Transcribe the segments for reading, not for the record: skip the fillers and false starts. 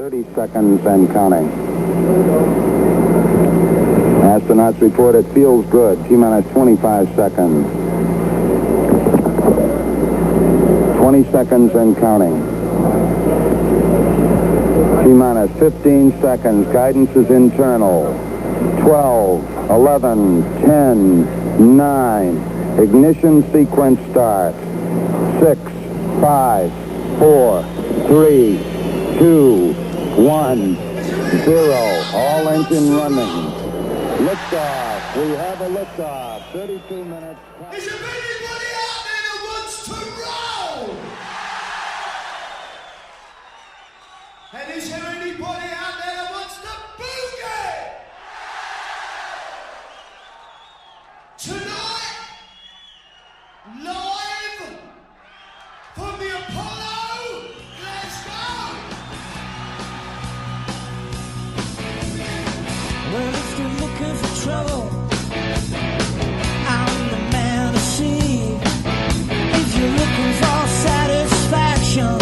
30 seconds and counting. Astronauts report it feels good. T-minus 25 seconds. 20 seconds and counting. T-minus 15 seconds. Guidance is internal. 12, 11, 10, 9. Ignition sequence starts. 6, 5, 4, 3, 2, 1, 0. All engine running. Liftoff. We have a liftoff. 32 minutes. Is there anybody out there that wants to roll? And is there anybody out there that wants to boogie? Tonight, live from the Apollo, Glasgow. Well, if you're looking for trouble, I'm the man to see. If you're looking for satisfaction,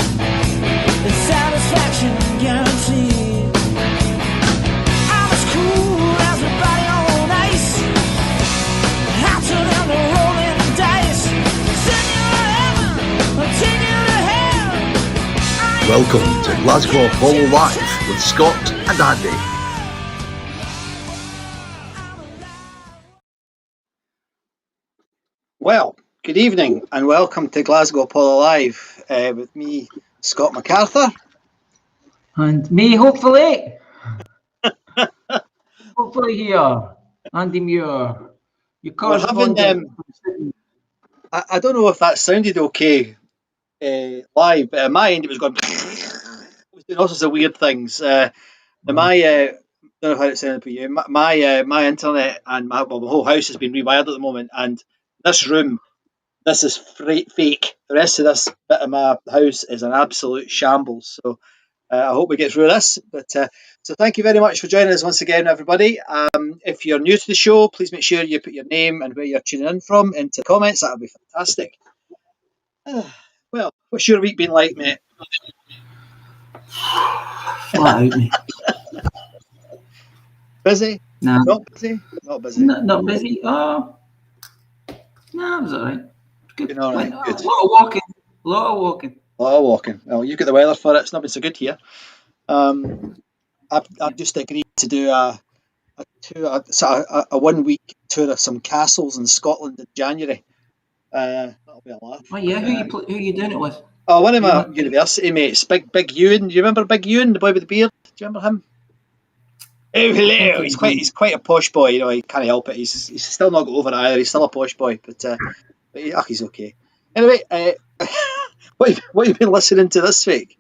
it's satisfaction guaranteed. I'm as cool as a body on ice, hotter than the rolling dice. Send you to heaven, or take you to hell. Welcome to Glasgow Apollo Live with Scott and Andy. Well, good evening and welcome to Glasgow Apollo Live with me, Scott MacArthur. And me, hopefully. Hopefully here, Andy Muir. Your correspondent. I don't know if that sounded okay live, but at my end it was going. It was doing all sorts of weird things. I don't know how it sounded for you. My internet and my whole house has been rewired at the moment, and this room, this is fake. The rest of this bit of my house is an absolute shambles. So I hope we get through this. But so thank you very much for joining us once again, everybody. If you're new to the show, please make sure you put your name and where you're tuning in from into the comments. That would be fantastic. Well, what's your week been like, mate? Flat out, mate. Busy? No. Not busy? Not busy. Not busy. Oh, no, it was all right. Good. Been all right, good. A lot of walking. A lot of walking. Well, you've got the weather for it. It's not been so good here. I've just agreed to do a 1 week tour of some castles in Scotland in January. That'll be a laugh. Oh yeah, who are you doing it with? Oh, one of my university mates, Big Ewan. Do you remember Big Ewan, the boy with the beard? Do you remember him? Oh, hello. He's quite a posh boy. You know, he can't help it. He's still not got over it either. He's still a posh boy, but he's okay. Anyway, what have you been listening to this week?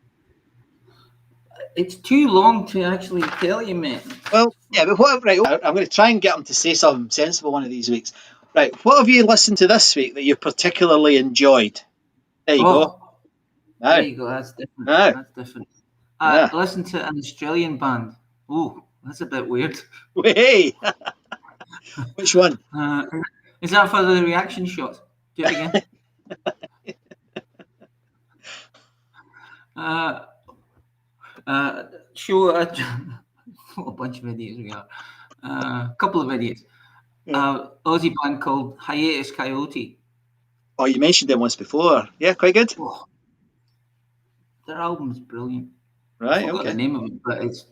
It's too long to actually tell you, mate. Well, yeah, but right, I'm going to try and get him to say something sensible one of these weeks. Right, what have you listened to this week that you particularly enjoyed? There you go. There you go. That's different. That's different. I listened to an Australian band. Ooh, that's a bit weird. Hey, which one? Is that for the reaction shot? Do it again. Show a bunch of idiots we are. A couple of idiots. Aussie band called Hiatus Coyote. Oh, you mentioned them once before. Yeah, quite good. Oh, their album's brilliant. Right, I forgot okay. the name of it, but it's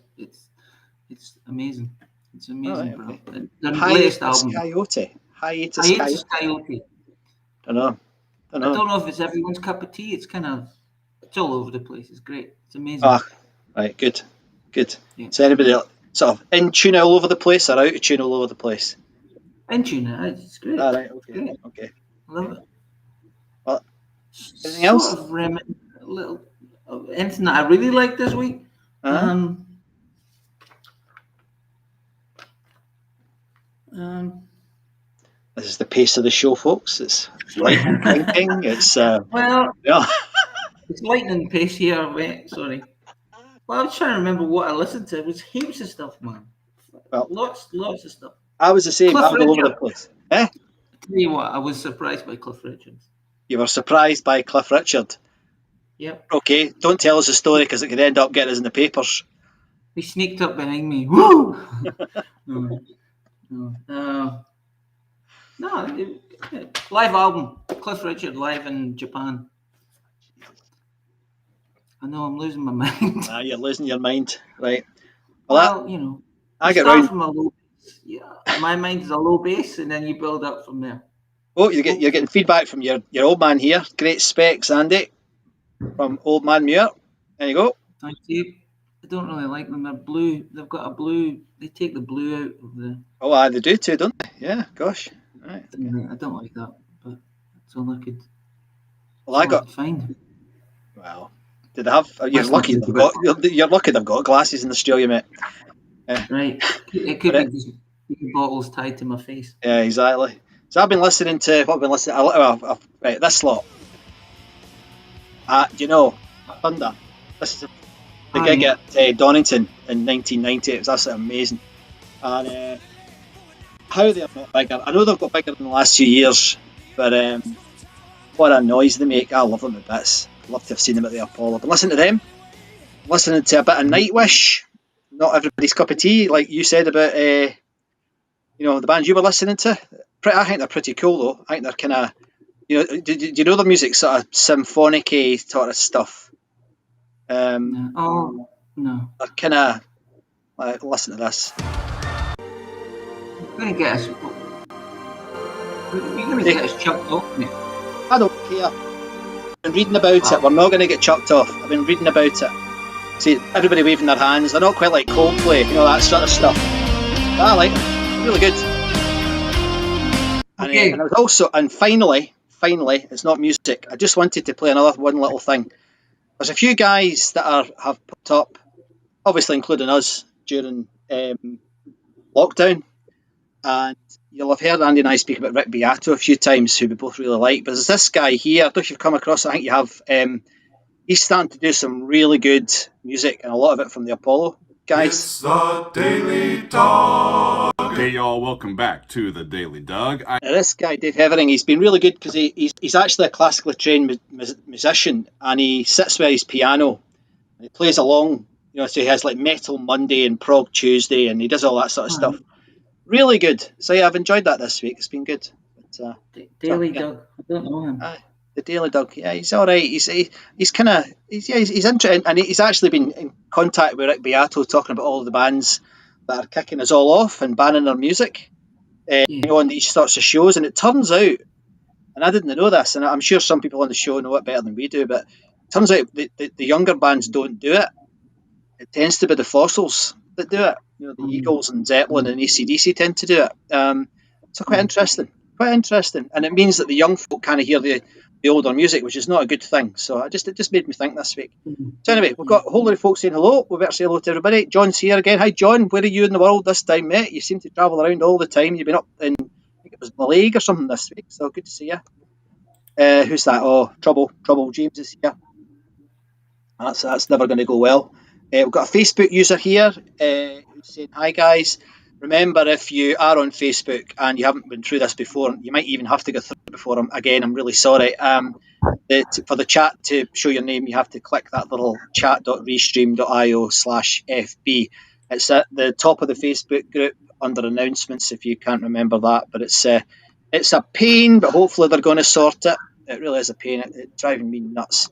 amazing. It's amazing, right, okay. bro. Their latest album. Hiatus Coyote. Don't know. I don't know if it's everyone's cup of tea. It's all over the place. It's great. It's amazing. Ah, right, good. Yeah. So anybody else sort of in tune all over the place or out of tune all over the place? In tune, it's great. All right, okay, great. okay. I love it. Well, anything else? Sort of anything that I really liked this week. This is the pace of the show, folks. It's lightning clinking. It's it's lightning pace here, mate. Sorry. Well, I was trying to remember what I listened to. It was heaps of stuff, man. Well, lots of stuff. I was the same. I was all over the place. Eh? Tell you what, I was surprised by Cliff Richard. You were surprised by Cliff Richard? Yep. Okay, don't tell us the story because it could end up getting us in the papers. He sneaked up behind me. Woo! No. Live album. Cliff Richard live in Japan. I know I'm losing my mind. You're losing your mind, right? Well, you know, I you get start round. from a low base. Yeah, my mind is a low base, and then you build up from there. Oh, you're getting feedback from your old man here. Great specs, Andy, from Old Man Muir. There you go. Thank you. I don't really like them. They're blue. They've got a blue. They take the blue out of the. Oh, they do too, don't they? Yeah, gosh. Right. Okay. I don't like that, but that's all I could. Well, I got. Could find. Well, did they have? You're lucky. You're lucky they've got glasses in Australia, mate. Right. It could be just bottles tied to my face. Yeah, exactly. So I've been listening to what I've been listening. Right, this lot. Do you know Thunder? This is the gig at Donington in 1990. It was absolutely amazing. And how they're not bigger. I know they've got bigger in the last few years, but what a noise they make. I love them at bits. I'd love to have seen them at the Apollo. But listen to them. Listening to a bit of Nightwish. Not everybody's cup of tea, like you said about the bands you were listening to. I think they're pretty cool though. I think they're kind of, do you know their music, sort of symphonic-y sort of stuff? No. Oh no. They're kind of like, listen to this. You're gonna get us. You're gonna get us chucked off, mate. I don't care. I've been reading about it. We're not going to get chucked off. I've been reading about it. See, everybody waving their hands. They're not quite like Coldplay, that sort of stuff. But I like them. Really good. Okay. And I was also, and finally, it's not music. I just wanted to play one little thing. There's a few guys that have popped up, obviously including us, during lockdown. And you'll have heard Andy and I speak about Rick Beato a few times, who we both really like. But there's this guy here, I don't know if you've come across it, I think you have. He's starting to do some really good music, and a lot of it from the Apollo guys. It's the Daily Dog. Hey y'all, welcome back to the Daily Dog. Now, this guy, Dave Hevering, he's been really good because he's actually a classically trained musician, and he sits with his piano and he plays along. So he has like Metal Monday and Prog Tuesday, and he does all that sort of stuff. Really good. So yeah, I've enjoyed that this week. It's been good. But, Daily Dog. I don't know him. The Daily Dog. Yeah, he's all right. He's interesting, and he's actually been in contact with Rick Beato, talking about all the bands that are kicking us all off and banning their music, on these sorts of shows. And it turns out, and I didn't know this, and I'm sure some people on the show know it better than we do, but it turns out the younger bands don't do it. It tends to be the Fossils that do it. The Eagles and Zeppelin and AC/DC tend to do it. So quite interesting, and it means that the young folk kind of hear the older music, which is not a good thing. So it just made me think this week. So anyway, we've got a whole lot of folks saying hello. We better say hello to everybody. John's here again. Hi John, where are you in the world this time, mate? You seem to travel around all the time. You've been up in, I think it was Malaysia or something this week, so good to see you. Who's that? Oh, Trouble James is here. That's never going to go well. We've got a Facebook user here who's saying, hi guys. Remember, if you are on Facebook and you haven't been through this before, you might even have to go through it before. I'm really sorry. For the chat to show your name, you have to click that little chat.restream.io/FB. It's at the top of the Facebook group under announcements, if you can't remember that. But it's a pain, but hopefully they're going to sort it. It really is a pain. It's driving me nuts.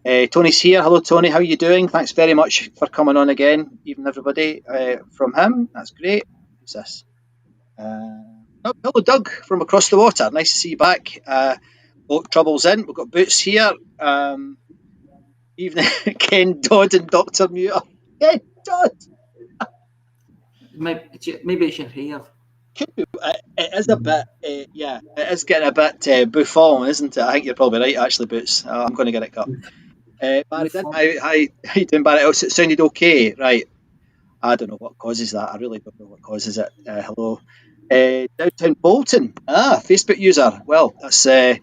Tony's here. Hello, Tony. How are you doing? Thanks very much for coming on again, even everybody from him. That's great. Who's this? Hello, Doug from across the water. Nice to see you back. Trouble's in. We've got Boots here. Evening, Ken Dodd and Dr. Muir. Ken Dodd. Maybe it's your hair. It is a bit, it is getting a bit bouffant, isn't it? I think you're probably right, actually, Boots. I'm going to get it cut. Barry, how you doing, Barry? Oh, it sounded okay, right? I don't know what causes that. I really don't know what causes it. Hello, downtown Bolton. Facebook user. Well, that's used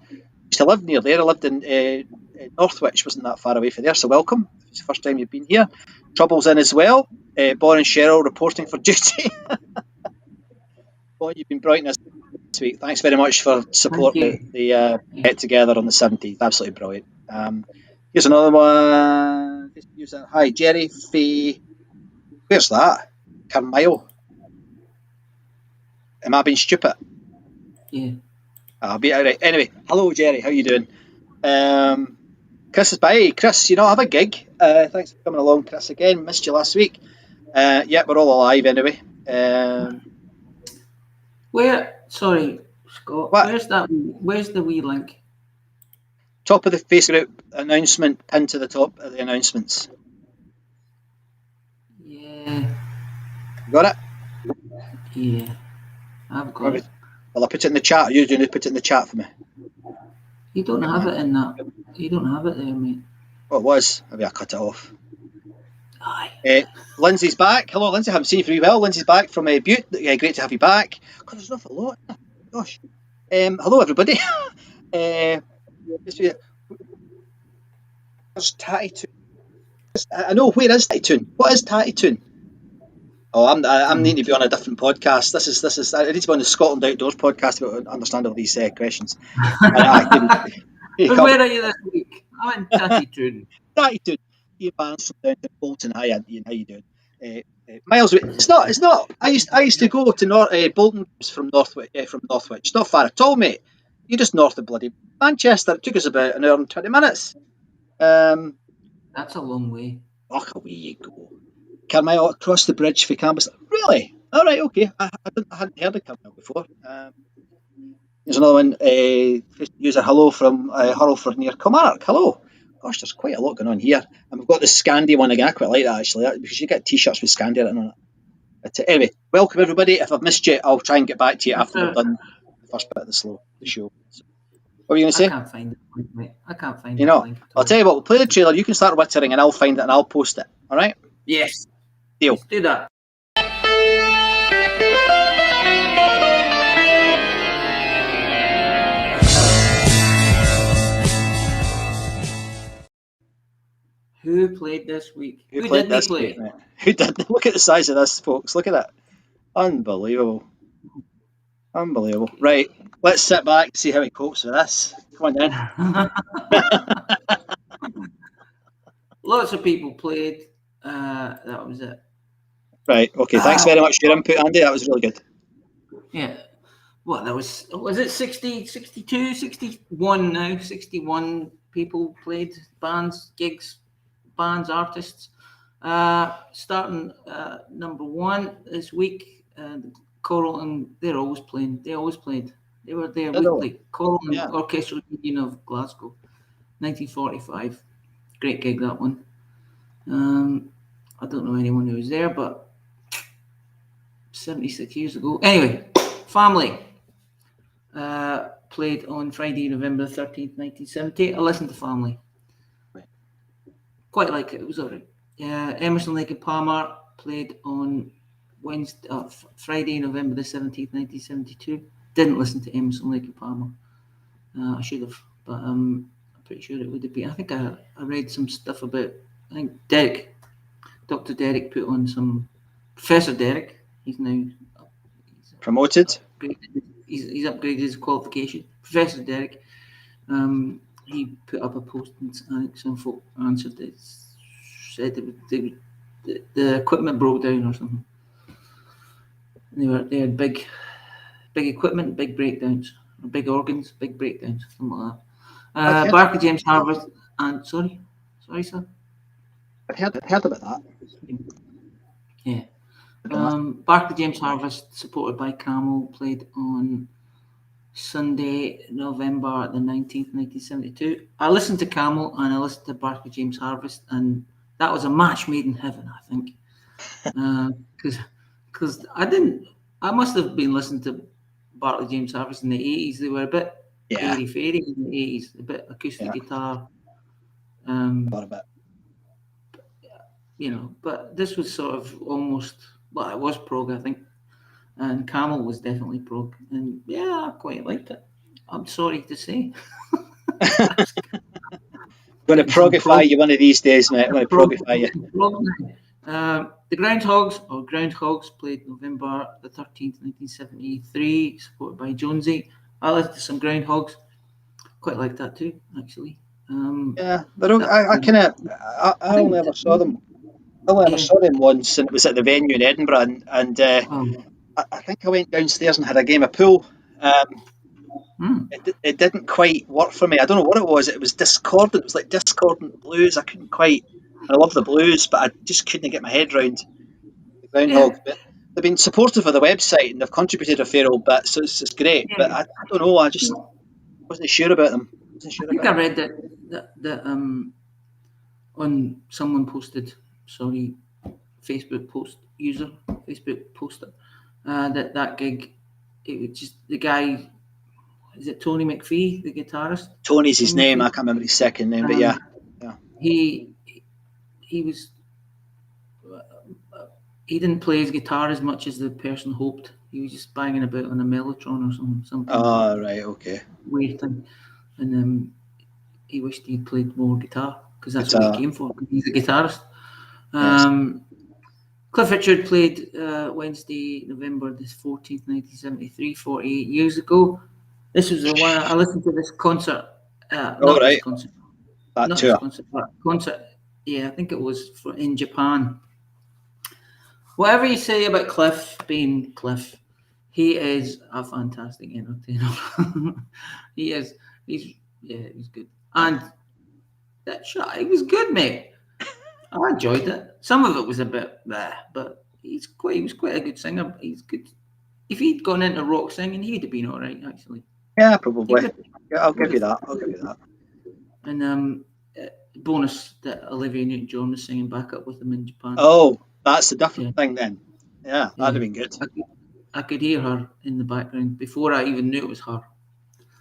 to live near there. I lived in Northwich, wasn't that far away from there. So welcome. It's the first time you've been here. Trouble's in as well. Bon and Cheryl reporting for duty. Bon, you've been brilliant this week. Thanks very much for supporting the get together on the 17th. Absolutely brilliant. Here's another one. Hi, Jerry Fee. Where's that? Carmyle. Am I being stupid? Yeah. I'll be all right. Anyway, hello Jerry, how you doing? Chris is by. Chris, I have a gig. Thanks for coming along, Chris. Again, missed you last week. Yeah, we're all alive anyway. Sorry, Scott. What? Where's the wee link? Top of the Facebook announcement, pinned to the top of the announcements. Yeah. You got it? Yeah. I've got it. Well, I put it in the chat. You're going to put it in the chat for me. You don't have it in that. You don't have it there, mate. Oh, it was. Maybe I cut it off. Aye. Lindsay's back. Hello, Lindsay. I haven't seen you for a while. Lindsay's back from Butte. Great to have you back. God, there's not a lot. Gosh. Hello, everybody. There's Tatty Toon. I know. Where is Tatty Toon? What is Tatty Toon? Oh, I'm needing to be on a different podcast. This is. I need to be on the Scotland Outdoors podcast to understand all these questions. Where are you this week? I'm in Tatty Toon. Tatty Toon. Ian Barnes from down to Bolton. Hi, Ian. How you doing? Miles away. It's not. I used to go to Bolton from Northwich. It's not far at all, mate. You're just north of bloody Manchester. It took us about an hour and 20 minutes. That's a long way. Oh, away you go. Carmyle across the bridge for Campus. Really? All right, okay. I hadn't heard of Carmyle before. There's another one. User hello from Hurlford near Kilmarnock. Hello. Gosh, there's quite a lot going on here. And we've got the Scandi one again. I quite like that, actually, because you get T-shirts with Scandi written on it. But anyway, welcome, everybody. If I've missed you, I'll try and get back to you after we've done the first bit of the show. So, what were you going to say? I can't find it, mate. I can't find it. I'll tell you what, we'll play the trailer. You can start wittering and I'll find it and I'll post it. All right? Yes. Deal. Let's do that. Who played this week? Who did they play? Week, who did? Look at the size of this, folks. Look at that. Unbelievable. Right. Let's sit back and see how he copes with this. Come on, then. Lots of people played. That was it. Right. Okay. Thanks very much for your input, Andy. That was really good. Yeah. Well, was it 60, 62, 61 now? 61 people played, bands, gigs, bands, artists. Starting number one this week, Choral, and they're always playing. They always played. They were there weekly. Choral and Orchestral Union of Glasgow, 1945. Great gig, that one. I don't know anyone who was there, but 76 years ago. Anyway, Family played on Friday, November 13th, 1970. I listened to Family. Quite like it. It was all right. Emerson, Lake and Palmer played on Friday, November the 17th, 1972. Didn't listen to Emerson, Lake and Palmer. I should have, but I'm pretty sure it would have been. I think I read some stuff about, I think Dr. Derek put on some, Professor Derek, he's now promoted. He's upgraded his qualification. Professor Derek, he put up a post and I think some folk answered it, said the equipment broke down or something. They had big equipment, big breakdowns, or big organs, big breakdowns, something like that. Barclay James Harvest and sorry, sir. I've heard about that. Yeah. Barclay James Harvest, supported by Camel, played on Sunday, November the 19th, 1972. I listened to Camel and I listened to Barclay James Harvest, and that was a match made in heaven, I think. Because I must have been listening to Barclay James Harvest in the 80s. They were a bit airy-fairy in the 80s, a bit acoustic guitar. A bit. But this was sort of almost, well, it was prog, I think. And Camel was definitely prog. And yeah, I quite liked it. I'm sorry to say. Going to progify you one of these days, mate. I'm going to progify you. The Groundhogs played November the 13th, 1973, supported by Jonesy. I listened to some Groundhogs. Quite like that too, actually. Yeah, I only ever saw them Oh, I Yeah. saw them once, and it was at the venue in Edinburgh, and Oh. I think I went downstairs and had a game of pool. It didn't quite work for me. I don't know what it was. It was discordant. It was like discordant blues. I couldn't quite. I love the blues, but I just couldn't get my head round the Yeah. Groundhog. But they've been supportive of the website and they've contributed a fair old bit, so it's great. But Yeah. I don't know. I just wasn't sure about them. Wasn't I sure think about I them. read that on someone posted, sorry, Facebook poster, that gig, it was just the guy, is it Tony McPhee, the guitarist? Tony's his Tony name. I McPhee? can't remember his second name, but yeah, Um, yeah. he was, he didn't play his guitar as much as the person hoped. He was just banging about on a mellotron or some kind Oh, of right, okay. weird thing, and he wished he'd played more guitar because that's what he Guitar. came for. 'Cause he's a guitarist. Yes. Cliff Richard played Wednesday, November the 14th, 1973, 48 years ago. This was the one I listened to this concert. All Not this right. concert. That Not this tour. concert, but concert. Yeah, I think it was in Japan. Whatever you say about Cliff being Cliff, he is a fantastic entertainer. He is. He's good. And that shot, it was good, mate. I enjoyed it. Some of it was a bit bleh, but he was quite a good singer. He's good. If he'd gone into rock singing, he'd have been all right, actually. Yeah, He probably. would. Yeah, I'll Would give you have. that. I'll give you that. And bonus that Olivia Newton-John was singing back up with him in Japan. Oh, that's a different Yeah. thing then. Yeah, that'd have been good. I could hear her in the background before I even knew it was her. I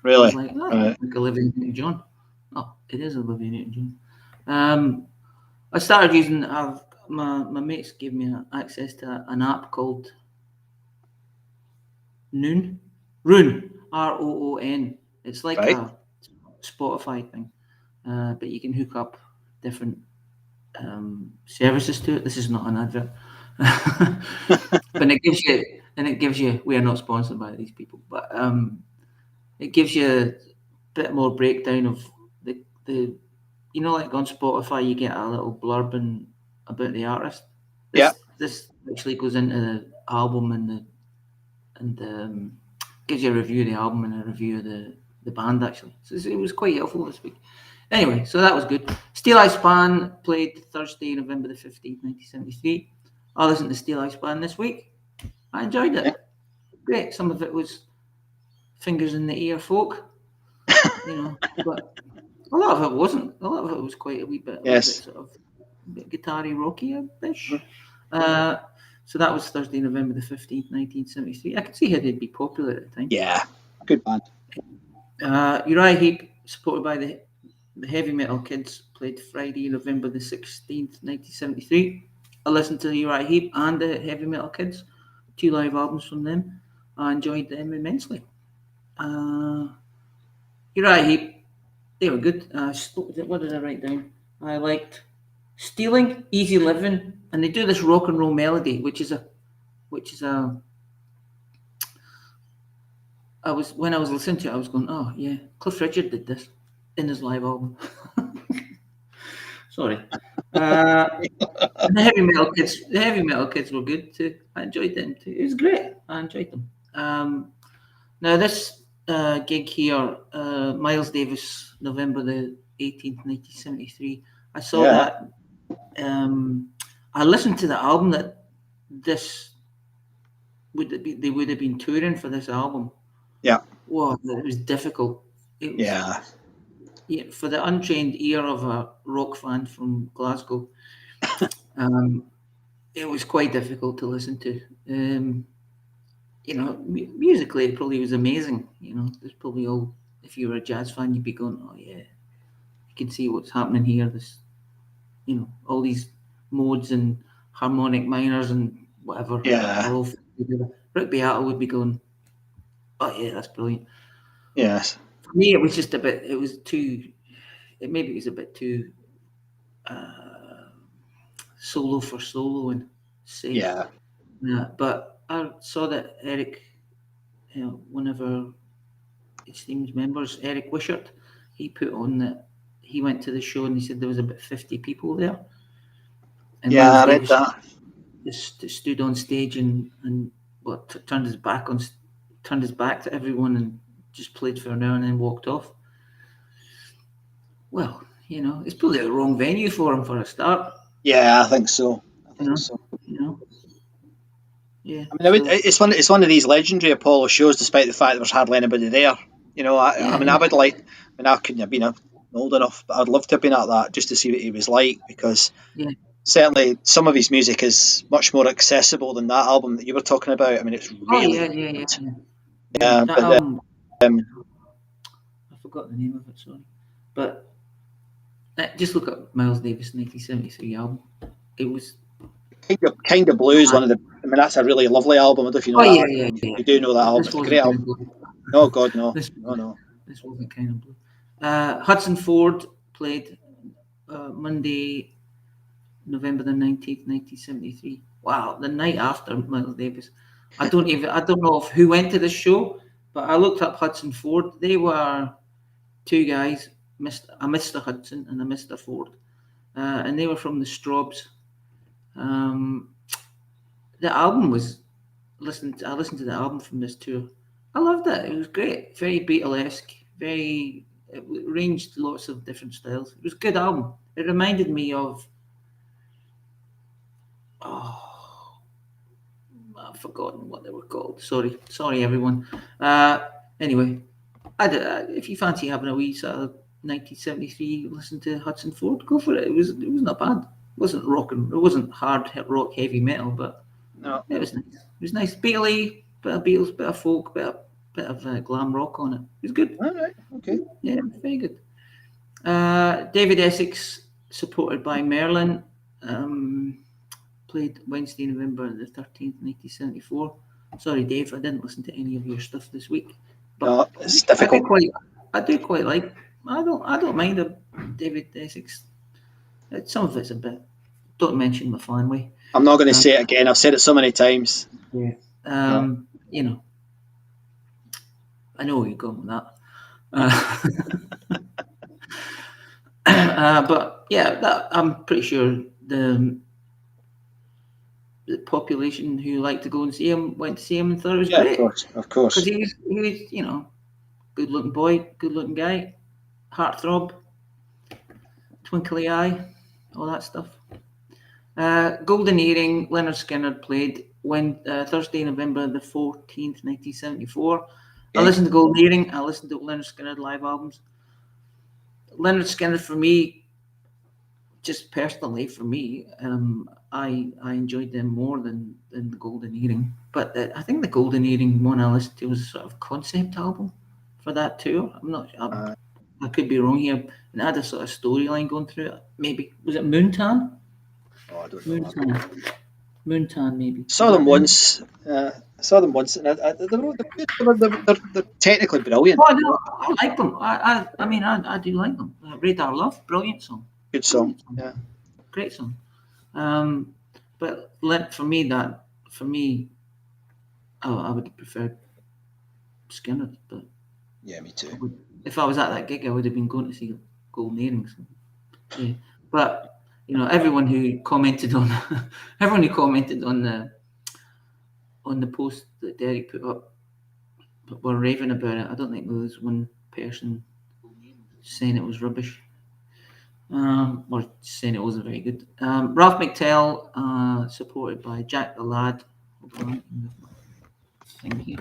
Really? was like, oh, Right. like Olivia Newton-John. Oh, it is Olivia Newton-John. I started using. My mates gave me access to an app called Rune, Roon. It's like Right. a Spotify thing, but you can hook up different services to it. This is not an advert, but it gives you. We are not sponsored by these people, but it gives you a bit more breakdown of the. You know, like on Spotify, you get a little blurb about the artist. This actually goes into the album and gives you a review of the album and a review of the band, actually. So it was quite helpful this week. Anyway, so that was good. Steel Eye Span played Thursday, November the 15th, 1973. I listened to Steel Eye Span this week. I enjoyed it. Yeah. Great. Some of it was fingers in the ear folk, but a lot of it wasn't. A lot of it was quite a wee bit, Yes. sort of a bit guitar-y, rocky-ish. So that was Thursday, November the 15th, 1973. I could see how they'd be popular at the time. Yeah. Good band. Uriah Heep, supported by the Heavy Metal Kids, played Friday, November the 16th, 1973. I listened to Uriah Heep and the Heavy Metal Kids, 2 live albums from them. I enjoyed them immensely. Uriah Heep, they were good. What did I write down? I liked Stealing, Easy Living, and they do this rock and roll melody, when I was listening to it, I was going, oh yeah, Cliff Richard did this in his live album. Sorry. The Heavy Metal Kids were good too. I enjoyed them too. It was great. I enjoyed them. Now this gig here, Miles Davis, November the 18th, 1973. I saw that. I listened to the album that they would have been touring for this album. Yeah. Wow, it was difficult. Yeah, for the untrained ear of a rock fan from Glasgow, it was quite difficult to listen to. Musically, it probably was amazing. There's probably if you were a jazz fan, you'd be going, oh yeah, you can see what's happening here. This, all these modes and harmonic minors and whatever. Yeah. All together. Rick Beato would be going, oh yeah, that's brilliant. Yes. For me, it was just a bit. It was too. Maybe it was a bit too solo for solo and safe. Yeah. But I saw that Eric, one of our esteemed members, Eric Wishart, he put on that he went to the show and he said there was about 50 people there. And Yeah, Miles I read Davis that. just stood on stage and turned his back to everyone and just played for an hour and then walked off. Well, it's probably the wrong venue for him for a start. Yeah, I think so. So. Yeah. I mean, it's one of these legendary Apollo shows, despite the fact there was hardly anybody there. I would like. I mean, I couldn't have been old enough, but I'd love to have been at that just to see what he was like, because certainly some of his music is much more accessible than that album that you were talking about. I mean, it's really Yeah. That but album, I forgot the name of it. Sorry, but just look up Miles Davis 1973 album. It was kind of Blue is one of the. I mean, that's a really lovely album. I don't know if you know that. Yeah. You do know that album. This It's a wasn't great Kind album. of Blue. No, God, no. This wasn't Kind of Blue. Hudson Ford played Monday, November the 19th, 1973. Wow, the night after Miles Davis. I don't know who went to this show, but I looked up Hudson Ford. They were two guys, a Mr. Hudson and a Mr. Ford, and they were from the Strawbs. The album was I listened to the album from this tour. I loved it. It was great. Very Beatlesque. It ranged lots of different styles. It was a good album. It reminded me of I've forgotten what they were called. Sorry, everyone. Anyway, if you fancy having a wee sort of 1973 listen to Hudson Ford, go for it. It was not bad. It wasn't it wasn't hard rock, heavy metal, but no, it was nice. It was nice. Beatley, bit of Beatles, bit of folk, bit of glam rock on it. It was good. All right, okay. Yeah, very good. David Essex, supported by Merlin, played Wednesday, November the 13th, 1974. Sorry, Dave, I didn't listen to any of your stuff this week. But no, it's difficult. I do quite like. I don't mind a David Essex. Some of it's a bit. Don't mention my fan way. I'm not going to say it again. I've said it so many times. Yeah. I know where you're going with that. But yeah, I'm pretty sure the population who like to go and see him went to see him and thought it was great. Of course. Because he was, good-looking boy, good-looking guy, heartthrob, twinkly eye, all that stuff. Golden Earring, Leonard Skinner played Thursday, November the 14th, 1974. Okay. I listened to Golden Earring. I listened to Leonard Skinner live albums. Leonard Skinner, for me, just personally for me, I enjoyed them more than the Golden Earring. But I think the Golden Earring one I listened to was a sort of concept album for that tour. I'm not. I could be wrong here. And it had a sort of storyline going through it. Maybe was it Moontan? Oh, I don't know. Moontan, maybe. Saw them once, and they're technically brilliant. Oh, no, I like them. I do like them. Radar Love, brilliant song. Good song. Yeah, great song. But for me, I would have preferred Skinner. But yeah, me too. If I was at that gig, I would have been going to see Golden Earrings. Yeah. But everyone who commented on the post that Derek put up were raving about it. I don't think there was one person saying it was rubbish, or saying it wasn't very good. Ralph McTell, supported by Jack the Lad. Thing here.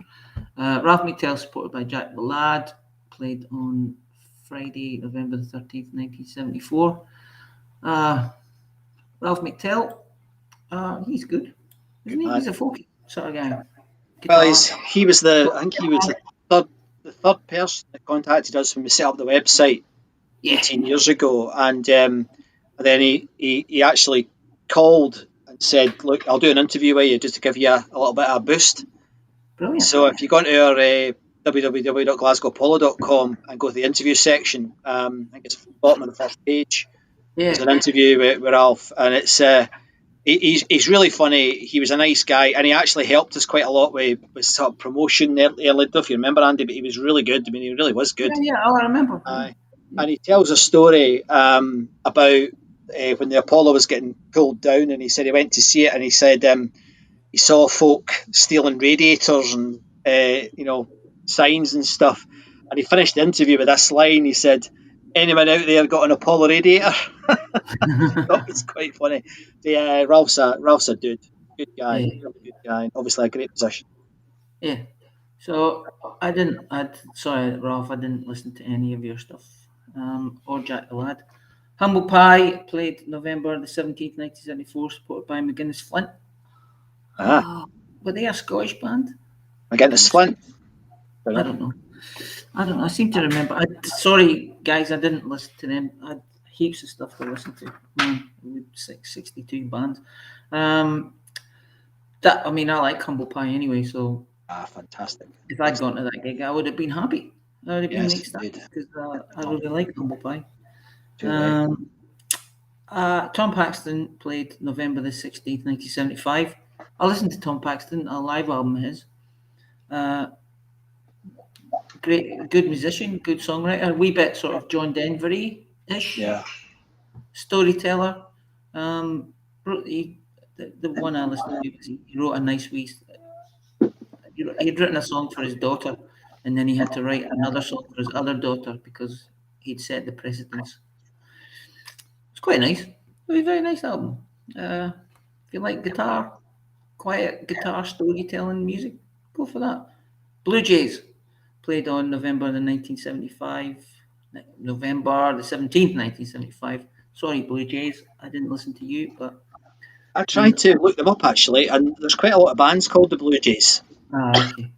Ralph McTell, supported by Jack the Lad, played on Friday, November the 13th, 1974. Ralph McTell, he's good, isn't he? He's a folky sort of guy. Well, he was the third person that contacted us when we set up the website 18 years ago, and then he actually called and said, "Look, I'll do an interview with you just to give you a little bit of a boost." Brilliant. So if you go into our www.glasgowpolo.com and go to the interview section, I think it's at the bottom of the first page. There's an interview with Ralph, and it's he's really funny. He was a nice guy, and he actually helped us quite a lot with sort of promotion early. I don't know if you remember, Andy, but he was really good. I mean, he really was good. Yeah, I remember. And he tells a story about when the Apollo was getting pulled down, and he said he went to see it, and he said he saw folk stealing radiators and signs and stuff, and he finished the interview with this line. He said, "Anyone out there got an Apollo radiator?" That was quite funny. So, yeah, Ralph's a dude, good guy, Yeah. really good guy, and obviously a great position. Yeah. So sorry, Ralph, I didn't listen to any of your stuff. Or Jack the Lad. Humble Pie played November the 17th, 1974, supported by McGuinness Flint. Were they a Scottish band? McGuinness Flint. I don't know. I seem to remember. Sorry, guys, I didn't listen to them. I had heaps of stuff to listen to. Man, 62 bands. I like Humble Pie anyway, so Fantastic. if I'd gone to that gig, I would have been happy. I would have been Yes, ecstatic indeed. because I really like Humble Pie. Too right. Tom Paxton played November the 16th, 1975. I listened to Tom Paxton, a live album of his. Great, good musician, good songwriter, a wee bit sort of John Denver-y-ish. Yeah. Storyteller. The one I listened to, he wrote a nice wee. He'd written a song for his daughter, and then he had to write another song for his other daughter because he'd set the precedence. It's quite nice. It was a very nice album. If you like quiet guitar storytelling music, go for that. Blue Jays played on November the 17th, 1975. Sorry, Blue Jays, I didn't listen to you, but I tried to look them up actually, and there's quite a lot of bands called the Blue Jays. Okay.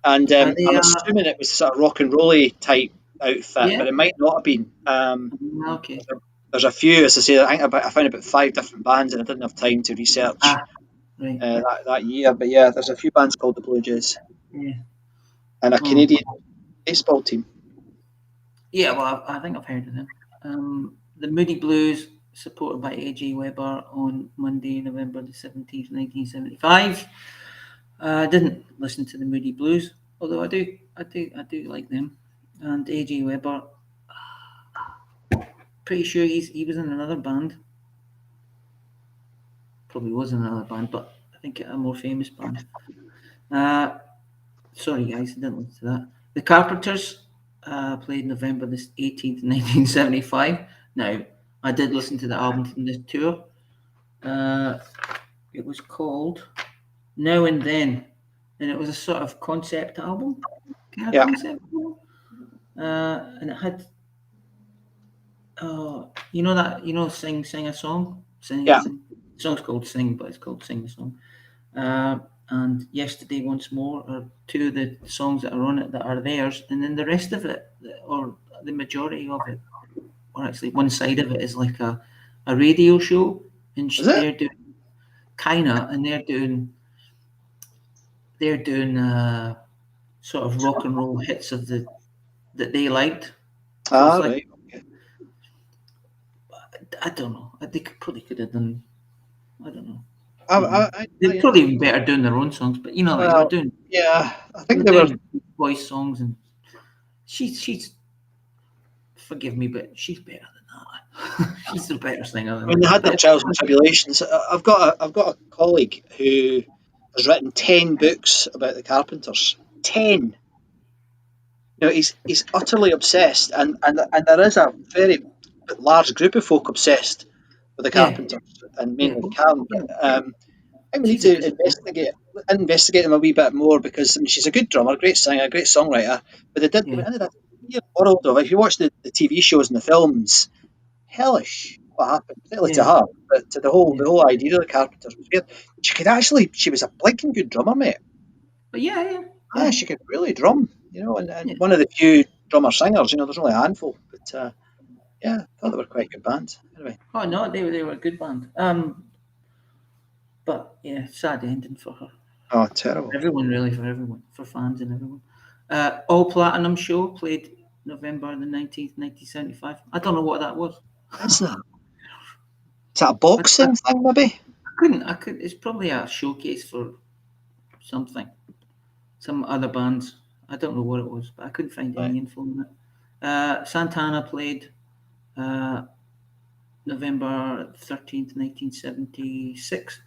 And Are they, I'm assuming it was sort of rock and rolly type outfit, Yeah. but it might not have been. Okay. There's a few, as I say. I found about 5 different bands, and I didn't have time to research Right. that year. But yeah, there's a few bands called the Blue Jays, Yeah. and a Canadian baseball team. Yeah, well, I think I've heard of them. The Moody Blues, supported by A.J. Weber on Monday, November the 17th, 1975. I didn't listen to the Moody Blues, although I do like them. And A.J. Weber, pretty sure he was in another band. Probably was in another band, but I think a more famous band. Sorry, guys, I didn't listen to that. The Carpenters played November the 18th, 1975. Now, I did listen to the album from this tour. It was called Now and Then, and it was a sort of concept album. Yeah. Concept album. And it had, Sing a Song. Yeah. The song's called Sing, but it's called Sing a Song. And Yesterday Once More are two of the songs that are on it that are theirs, and then the rest of it, or the majority of it, or actually one side of it, is like a radio show, and they're doing and they're doing sort of rock and roll hits that they liked. So it's Right. Okay. I don't know. They probably could have done. I don't know. They're probably even better doing their own songs, but we're doing. Yeah, I think they were voice songs, and she's. Forgive me, but she's better than that. She's the better singer than when they had their trials and tribulations. I've got a colleague who has written 10 books about the Carpenters. 10. He's utterly obsessed, and there is a very large group of folk obsessed with the Carpenters, and mainly Cam. I think we need to investigate them a wee bit more, because she's a good drummer, great singer, great songwriter. But they went into that weird world of, if you watch the TV shows and the films, hellish what happened, particularly to her, but to the whole idea of the Carpenters was weird. She was a blinking good drummer, mate. But she could really drum, and one of the few drummer singers. There's only a handful, but I thought they were quite a good band. Anyway. Oh no, they were a good band. But sad ending for her. Oh, terrible. For everyone, for fans and everyone. All Platinum Show played November the 19th, 1975. I don't know what that was. What's that? Is that a boxing thing, maybe? I couldn't. It's probably a showcase for something. Some other bands. I don't know what it was, but I couldn't find any info on it. Santana played November 13th, 1976.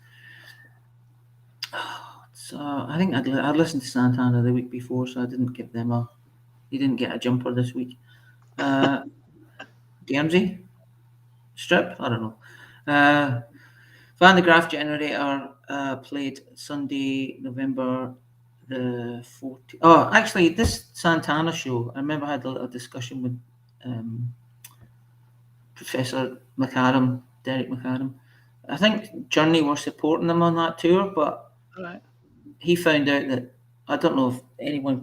So I think I'd listened to Santana the week before, so I didn't give them he didn't get a jumper this week. Guernsey? Strip? I don't know. Van de Graaff Generator played Sunday, November the 14th. Oh, actually, this Santana show, I remember I had a little discussion with Professor McAdam, Derek McAdam. I think Journey were supporting them on that tour, but Right. he found out that, I don't know if anyone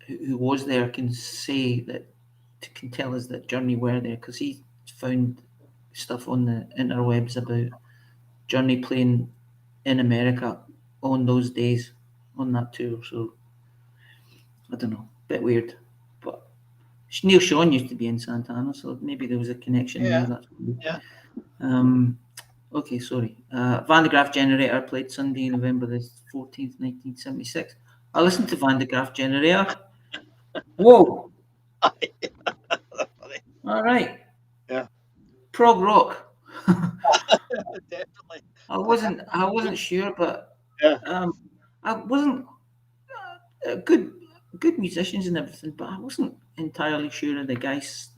who was there can say that, can tell us that Journey were there, because he found stuff on the interwebs about Journey playing in America on those days on that tour. So I don't know, bit weird. But Neil Sean used to be in Santana, so maybe there was a connection Yeah. there. Yeah. Okay, sorry. Van de Graaff Generator played Sunday, November the 14th, 1976. I listened to Van de Graaff Generator. Whoa! All right. Yeah. Prog rock. Definitely. I wasn't sure, but Yeah. I wasn't good musicians and everything, but I wasn't entirely sure of the guys.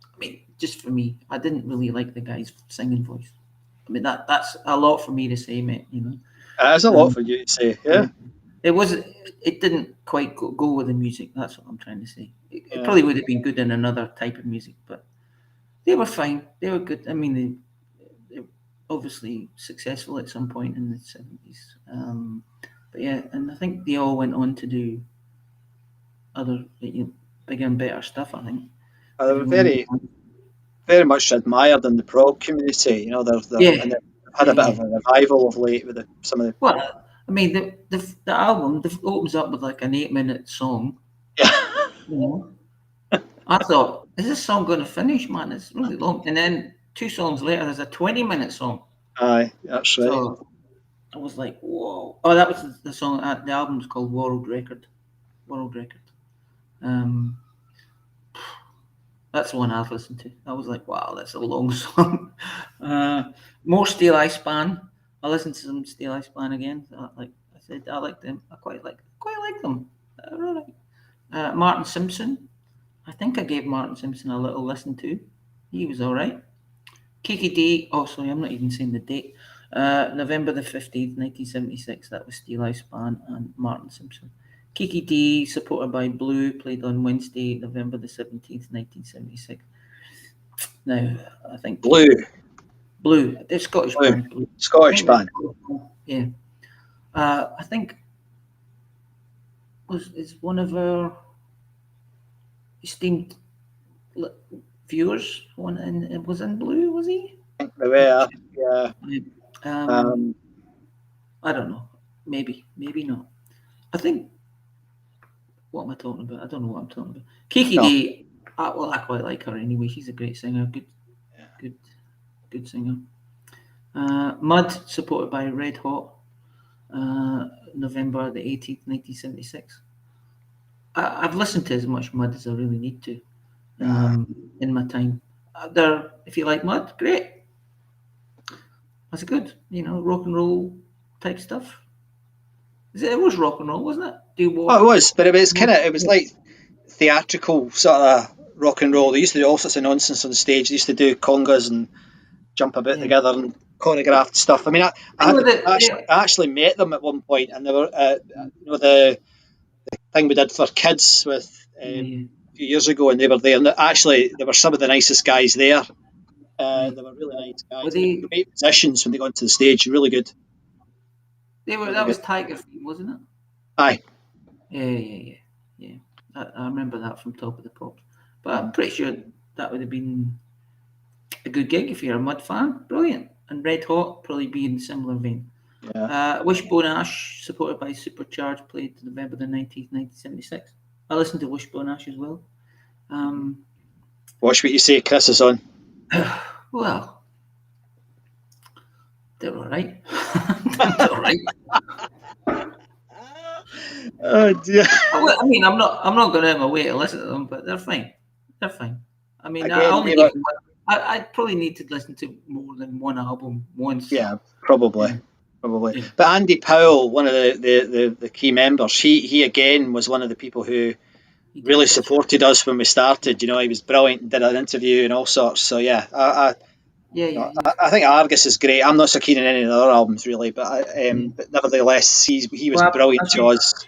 I mean, just for me, I didn't really like the guy's singing voice. I mean, that's a lot for me to say, mate. You know, That's a lot for you to say. Yeah. it didn't quite go with the music. That's what I'm trying to say. It probably would have been good in another type of music, but they were fine. They were good. I mean, they were obviously successful at some point in the 70s. But yeah, and I think they all went on to do other, bigger and better stuff, I think. They were very, very much admired in the prog community. You know, Yeah. and they've had a bit of a revival of late with some of the. Well, I mean, the album opens up with like an 8-minute song. Yeah. You know, I thought, is this song going to finish, man? It's really long. And then 2 songs later, there's a 20-minute song. Aye, that's right. So I was like, whoa. Oh, that was the song. The album's called World Record. World Record. That's the one I've listened to. I was like, wow, that's a long song. More Steel Eye Span. I listened to some Steel Eye Span again. Like I said, I like them. I quite like them. They're all right. Martin Simpson. I think I gave Martin Simpson a little listen to. He was all right. Kikki Dee. Oh, sorry, I'm not even saying the date. November the 15th, 1976. That was Steel Eye Span and Martin Simpson. Kikki Dee, supported by Blue, played on Wednesday, November the 17th, 1976. Now, I think Blue. The Scottish band. Blue. Scottish band. Yeah. I think is one of our esteemed viewers was in Blue, was he? I think they were. Yeah. I don't know. Maybe not. I think. What am I talking about? I don't know what I'm talking about. Kikki Dee. I quite like her anyway. She's a great singer. Good singer. Mud, supported by Red Hot. November the 18th, 1976. I've listened to as much Mud as I really need to in my time. If you like Mud, great. That's good. Rock and roll type stuff. It was rock and roll, wasn't it? It was, but it was like theatrical sort of rock and roll. They used to do all sorts of nonsense on stage. They used to do congas and jump a bit together and choreographed stuff. I mean, I actually met them at one point, and they were, the thing we did for kids with a few years ago, and they were there. And they were some of the nicest guys there. They were really nice guys. They were great musicians when they got onto the stage. Really good. That was Tiger Feet, wasn't it? Aye. Yeah. I remember that from Top of the Pops. But I'm pretty sure that would have been a good gig if you're a Mud fan. Brilliant. And Red Hot probably be in a similar vein. Yeah. Wishbone Ash, supported by Supercharged, played November the 19th, 1976. I listened to Wishbone Ash as well. Watch what you say, Chris is on. Well, they're all right. They're all right. Oh dear. I mean, I'm not going out of my way to listen to them, but they're fine. I mean, I'd probably need to listen to more than one album once. Yeah, probably. Yeah. Probably. Yeah. But Andy Powell, one of the key members, he again was one of the people who He did really this. supported us when we started. You know, he was brilliant, did an interview and all sorts. So yeah, Yeah. I think Argus is great. I'm not so keen on any of the other albums really, but but nevertheless, he was Well, brilliant to us.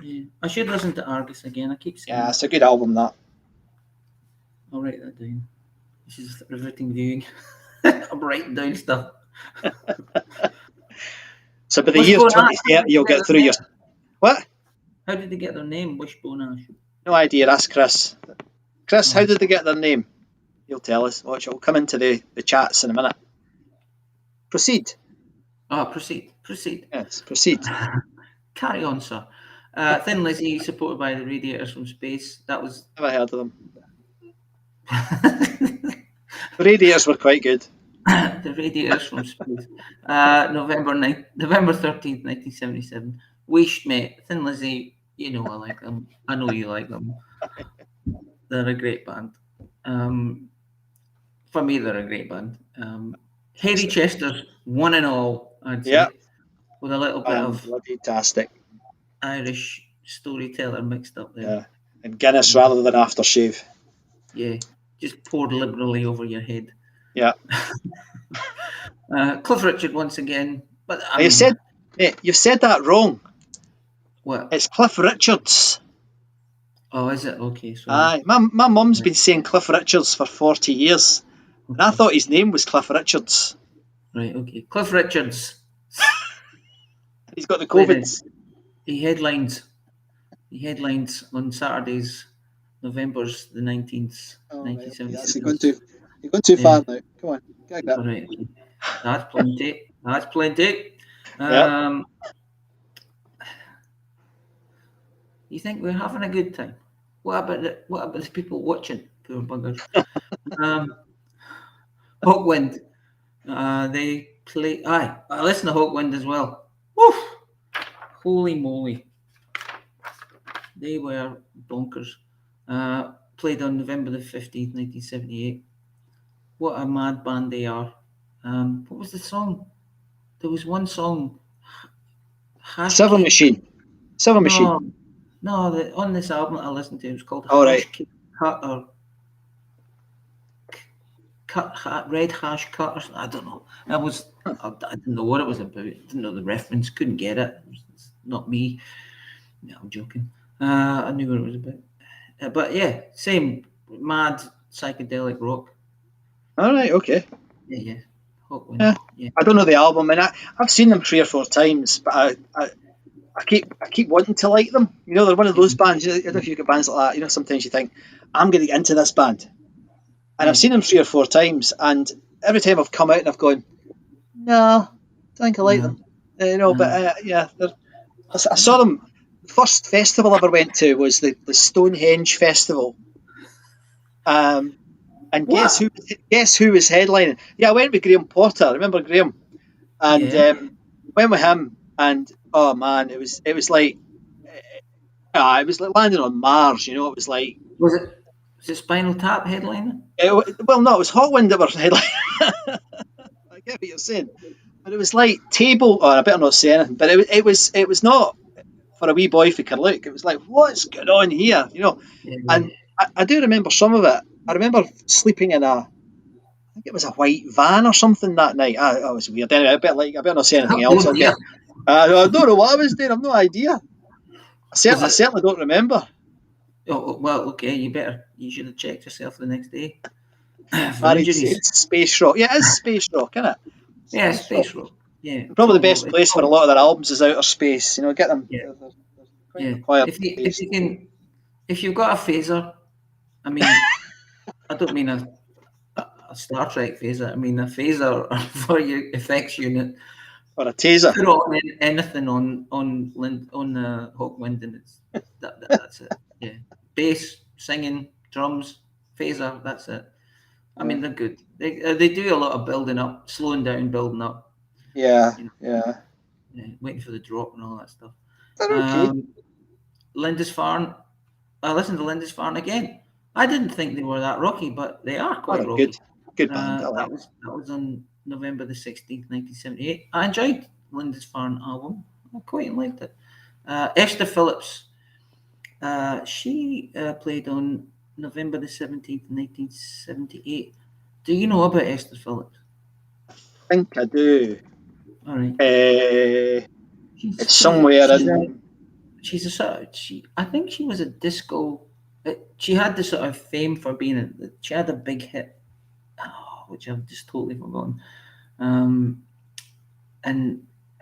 Yeah. I should listen to Argus again. I keep saying Yeah, it's a good album, that. I'll write that down. This is riveting viewing. I'm writing down stuff. So by the Wishbone year Ash, 2030, you'll get through your... What? How did they get their name, Wishbone Ash? No idea, ask Chris. Chris, how did they get their name? He'll tell us. Watch, it'll come into the chats in a minute. Proceed. Proceed. Yes, proceed. Carry on, sir. Thin Lizzy, supported by the Radiators from Space. That was... Never heard of them. The Radiators were quite good. The Radiators from Space. November 13th, 1977. Wish, mate. Thin Lizzy, you know I like them. I know you like them. They're a great band. For me, they're a great band. Harry Chester's one and all, I'd say. Yeah. With a little bit of Bloody-tastic. Irish storyteller mixed up there. Yeah. And Guinness rather than aftershave. Yeah. Just poured liberally over your head. Yeah. Cliff Richard once again. But You've said that wrong. What? It's Cliff Richards. Oh, is it? Okay. Sorry. Aye. My mum's been saying Cliff Richards for 40 years. And I thought his name was Cliff Richards. Right, okay. Cliff Richards. He's got the COVID. He headlines on Saturdays, November's the 19th, 1976. You've gone too far now. Come on, get that. All right, okay. That's plenty. Yep. You think we're having a good time? What about the people watching? Poor buggers. Hawkwind. They play. Aye, I listen to Hawkwind as well. Woof! Holy moly! They were bonkers. Played on November the 15th, 1978. What a mad band they are. What was the song? There was one song. Silver Machine. No, on this album I listened to, it was called Right. Red Hash Cut, or something. I don't know. I didn't know what it was about. Didn't know the reference. Couldn't get it. It's not me. No, I'm joking. I knew what it was about. But yeah, same mad psychedelic rock. All right, okay. Yeah. Hawkwind. Yeah. Yeah. I don't know the album, and I've seen them 3 or 4 times, but I keep wanting to like them. You know, they're one of those bands. I don't know if you've got bands like that. You know, sometimes you think, I'm going to get into this band. And I've seen them 3 or 4 times, and every time I've come out and I've gone, no, I think I like them. But yeah, I saw them. The first festival I ever went to was the Stonehenge Festival. And guess who was headlining? Yeah, I went with Graham Potter. I remember Graham, and went with him. And oh man, it was like it was like landing on Mars. You know, it was like. Was it Spinal Tap headlining? Well, no, it was Hawkwind that were headlining. I get what you're saying, but it was like table. Oh, I better not say anything. But it was not for a wee boy for Carluke. It was like, what's going on here? You know, and I do remember some of it. I remember sleeping in I think it was a white van or something that night. It was weird. Anyway, I better not say anything else. I don't know what I was doing. I've no idea. I certainly don't remember. Oh well, okay. You should have checked yourself the next day. It's space rock. Yeah, it's space rock, isn't it? Yeah, space rock. Yeah, probably the best place for a lot of their albums is outer space. You know, get them. Yeah. If you've got a phaser, I mean, I don't mean a Star Trek phaser. I mean a phaser for your effects unit. Or a taser. Put on anything on Hawkwind, and that's it. Yeah, bass, singing, drums, phaser. That's it. I mean, they're good. They do a lot of building up, slowing down, building up. Yeah, waiting for the drop and all that stuff. Okay. Lindisfarne. I listened to Lindisfarne again. I didn't think they were that rocky, but they are quite rocky. Good. Good band. I like that was on November the 16th, 1978. I enjoyed Linda's Farn album. I quite liked it. Esther Phillips, she played on November the 17th, 1978. Do you know about Esther Phillips? I think I do. All right. It's somewhere in. She's a sort of, I think she was a disco. She had the sort of fame for being she had a big hit, which I've just totally forgotten. And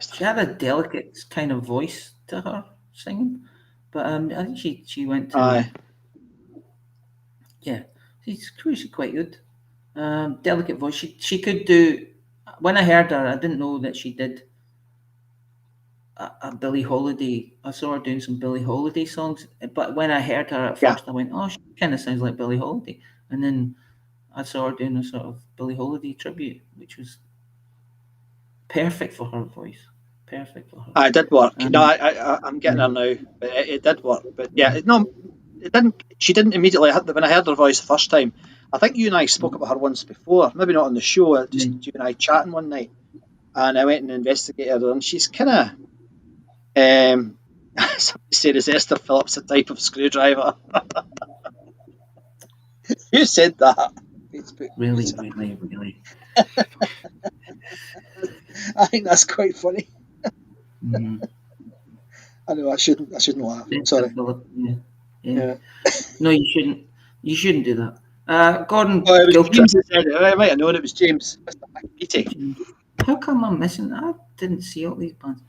she had a delicate kind of voice to her singing, but I think she went to. Aye. Yeah, she's quite good. Delicate voice. She could do. When I heard her, I didn't know that she did a Billie Holiday. I saw her doing some Billie Holiday songs, but when I heard her at first, I went, "Oh, she kind of sounds like Billie Holiday." And then I saw her doing a sort of Billie Holiday tribute, which was perfect for her voice. Perfect for her. It did work. No, I'm getting her now, but it did work. But yeah, it didn't. She didn't immediately. When I heard her voice the first time, I think you and I spoke about her once before. Maybe not on the show. Just you and I chatting one night, and I went and investigated her, and she's kind of. Somebody said, "Is Esther Phillips a type of screwdriver?" Who said that? Facebook. Really. I think that's quite funny. Mm-hmm. I know I shouldn't laugh. Sorry. Yeah. No, you shouldn't do that. Gordon. Oh, it was James that said it. I might have known it was James. Pettin. How come I'm missing? I didn't see all these bands.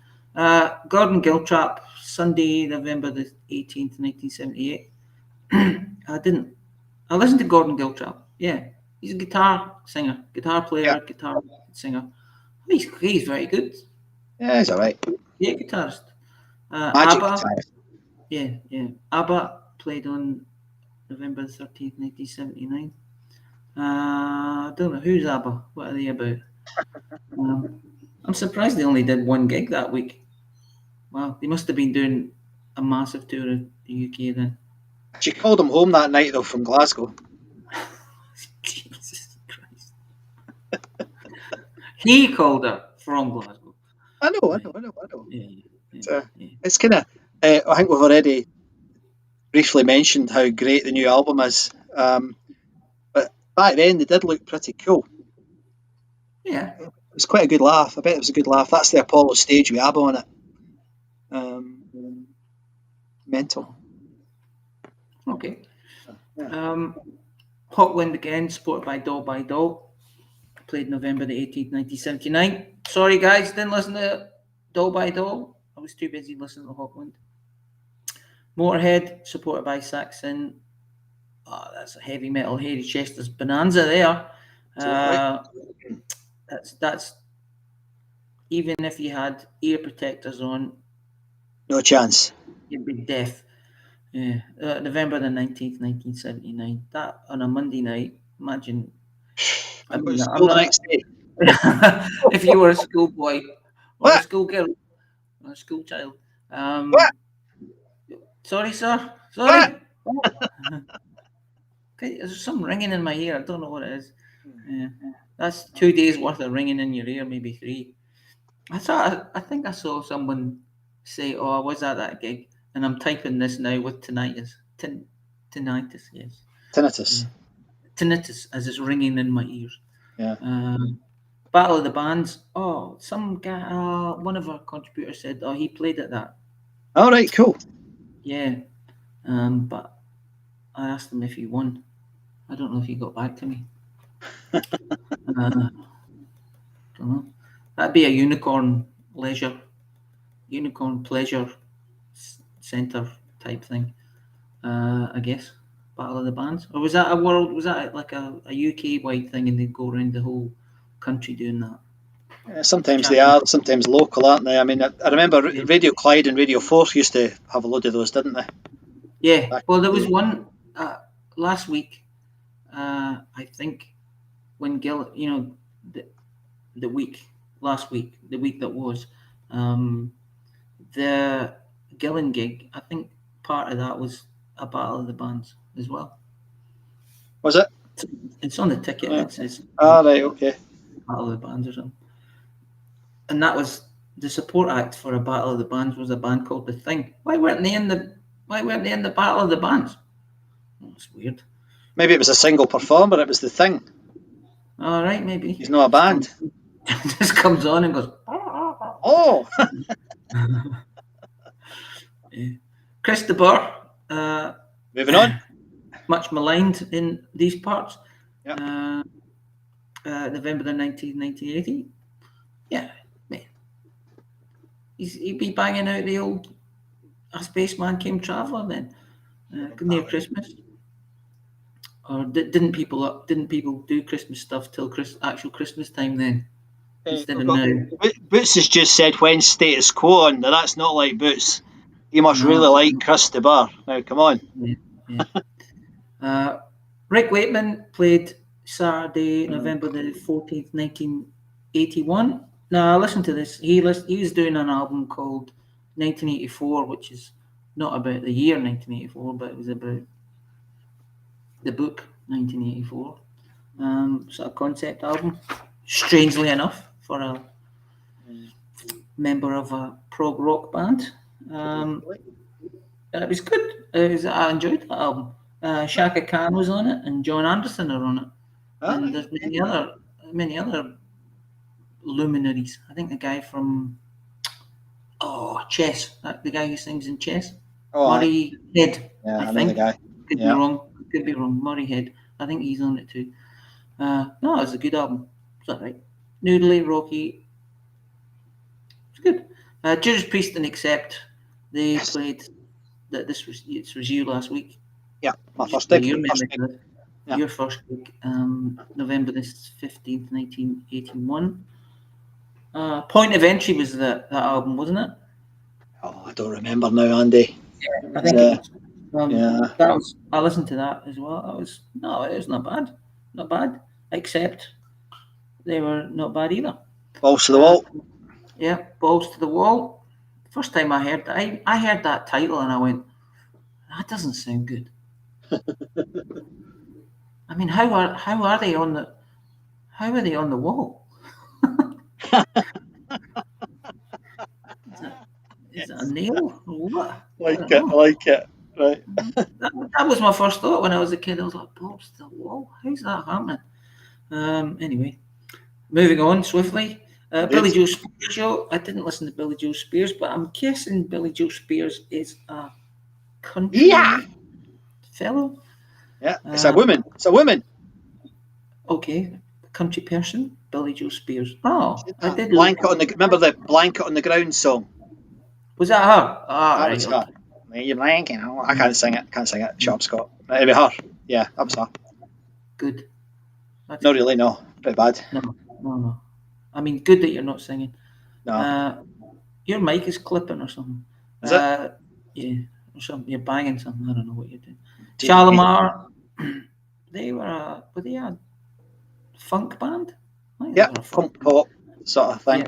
Gordon Giltrap, Sunday, November the 18th, 1978. I listened to Gordon Giltrap. Yeah, he's a guitar player, guitar singer. He's very good. Yeah, he's all right. Yeah, guitarist. Magic ABBA. guitarist. Yeah. ABBA played on November the 13th, 1979. I don't know who's ABBA. What are they about? I'm surprised they only did one gig that week. Wow, they must have been doing a massive tour of the UK then. She called him home that night though from Glasgow. Jesus Christ. He called her from Glasgow. I know. Yeah. It's kind of. I think we've already briefly mentioned how great the new album is, but back then they did look pretty cool. Yeah. It was quite a good laugh. I bet it was a good laugh. That's the Apollo stage with ABBA on it. Mental. Okay. Hot Wind again, supported by Doll. Played November the 18th, 1979. Sorry, guys, didn't listen to Doll by Doll. I was too busy listening to Hot Wind. Motorhead, supported by Saxon. Oh, that's a heavy metal, Hairy Chester's bonanza there. That's even if you had ear protectors on, No chance. you'd be deaf. Yeah, November the 19th, 1979. That on a Monday night. Imagine. I'm going to school the next day. If you were a schoolboy or What? a schoolgirl or a school child. What? Sorry, sir. Sorry. Okay, there's some ringing in my ear. I don't know what it is. Yeah. That's 2 days worth of ringing in your ear, maybe 3. I think I saw someone say, "Oh, I was at that gig," and I'm typing this now with tinnitus. Tinnitus, yes. Tinnitus. Yeah. Tinnitus as it's ringing in my ears. Yeah. Battle of the Bands. Oh, some guy, one of our contributors said, "Oh, he played at that." All right, cool. Yeah. But I asked him if he won. I don't know if he got back to me. Don't know. That'd be a Unicorn Pleasure Centre type thing. I guess. Battle of the Bands. Or was that like a UK wide thing and they'd go around the whole country doing that? Sometimes they are, sometimes local, aren't they? I mean, I remember Radio Clyde and Radio 4 used to have a load of those, didn't they? Yeah. Well, there was one last week, I think, when the week that was, the Gillen gig, I think part of that was a Battle of the Bands as well. Was it? It's on the ticket. It says Right, okay. Battle of the Bands or something. And that was the support act for a Battle of the Bands was a band called The Thing. Why weren't they in the Battle of the Bands? Oh, that's weird. Maybe it was a single performer. It was The Thing. All right, maybe. He's not a band. Just comes on and goes. Oh. Chris de Burgh, Moving on. much maligned in these parts. Yep. November the 19th, 1980. Yeah, man. He'd be banging out the old A Spaceman Came Traveller then, near Christmas. Or didn't people do Christmas stuff till actual Christmas time then? Instead of now. Boots has just said when Status Quo on. Now that's not like Boots. He must really like Chris de Burgh. Now come on. Yeah. Rick Wakeman played Saturday, November the 14th, 1981. Now listen to this. He was doing an album called 1984, which is not about the year 1984, but it was about the book 1984. Sort of concept album. Strangely enough, for a member of a prog rock band. And it was good. I enjoyed that album. Shaka Khan was on it, and John Anderson are on it. And there's many other luminaries. I think the guy from Chess, the guy who sings in Chess, Murray Head. Yeah, I know think. the guy. Could be wrong. Murray Head. I think he's on it too. No, it was a good album. Is that right? Noodly, rocky. It's good. Judas Priest and Accept. They played. This was you last week. Yeah, my first gig. Your first gig. November the 15th, 1981. Point of Entry was that album, wasn't it? Oh, I don't remember now, Andy. Yeah, I think it was. That was. I listened to that as well. It was not bad. Not bad. Except they were not bad either. Balls to the wall. Yeah, Balls to the Wall. First time I heard that, I heard that title and I went, that doesn't sound good. I mean, how are they on the wall? Is that a nail or what? I like it. Right. That was my first thought when I was a kid. I was like, Balls to the Wall? How's that happening? Anyway, moving on swiftly. Billy Joe Spears show. I didn't listen to Billy Joe Spears, but I'm guessing Billy Joe Spears is a country fellow. Yeah, it's a woman. It's a woman. Okay, country person, Billy Joe Spears. Oh, I did. Remember the Blanket on the Ground song? Was that her? That was her. You're blanking. I can't sing it. Shut up, Scott. It'd be her. Yeah, that was her. Good. Not really, no. Pretty bad. No. I mean, good that you're not singing. No. Your mic is clipping or something. Is it? Yeah, or something. You're banging something. I don't know what you're doing. Shalimar, they were a funk band? Yeah, funk pop sort of thing. Yeah.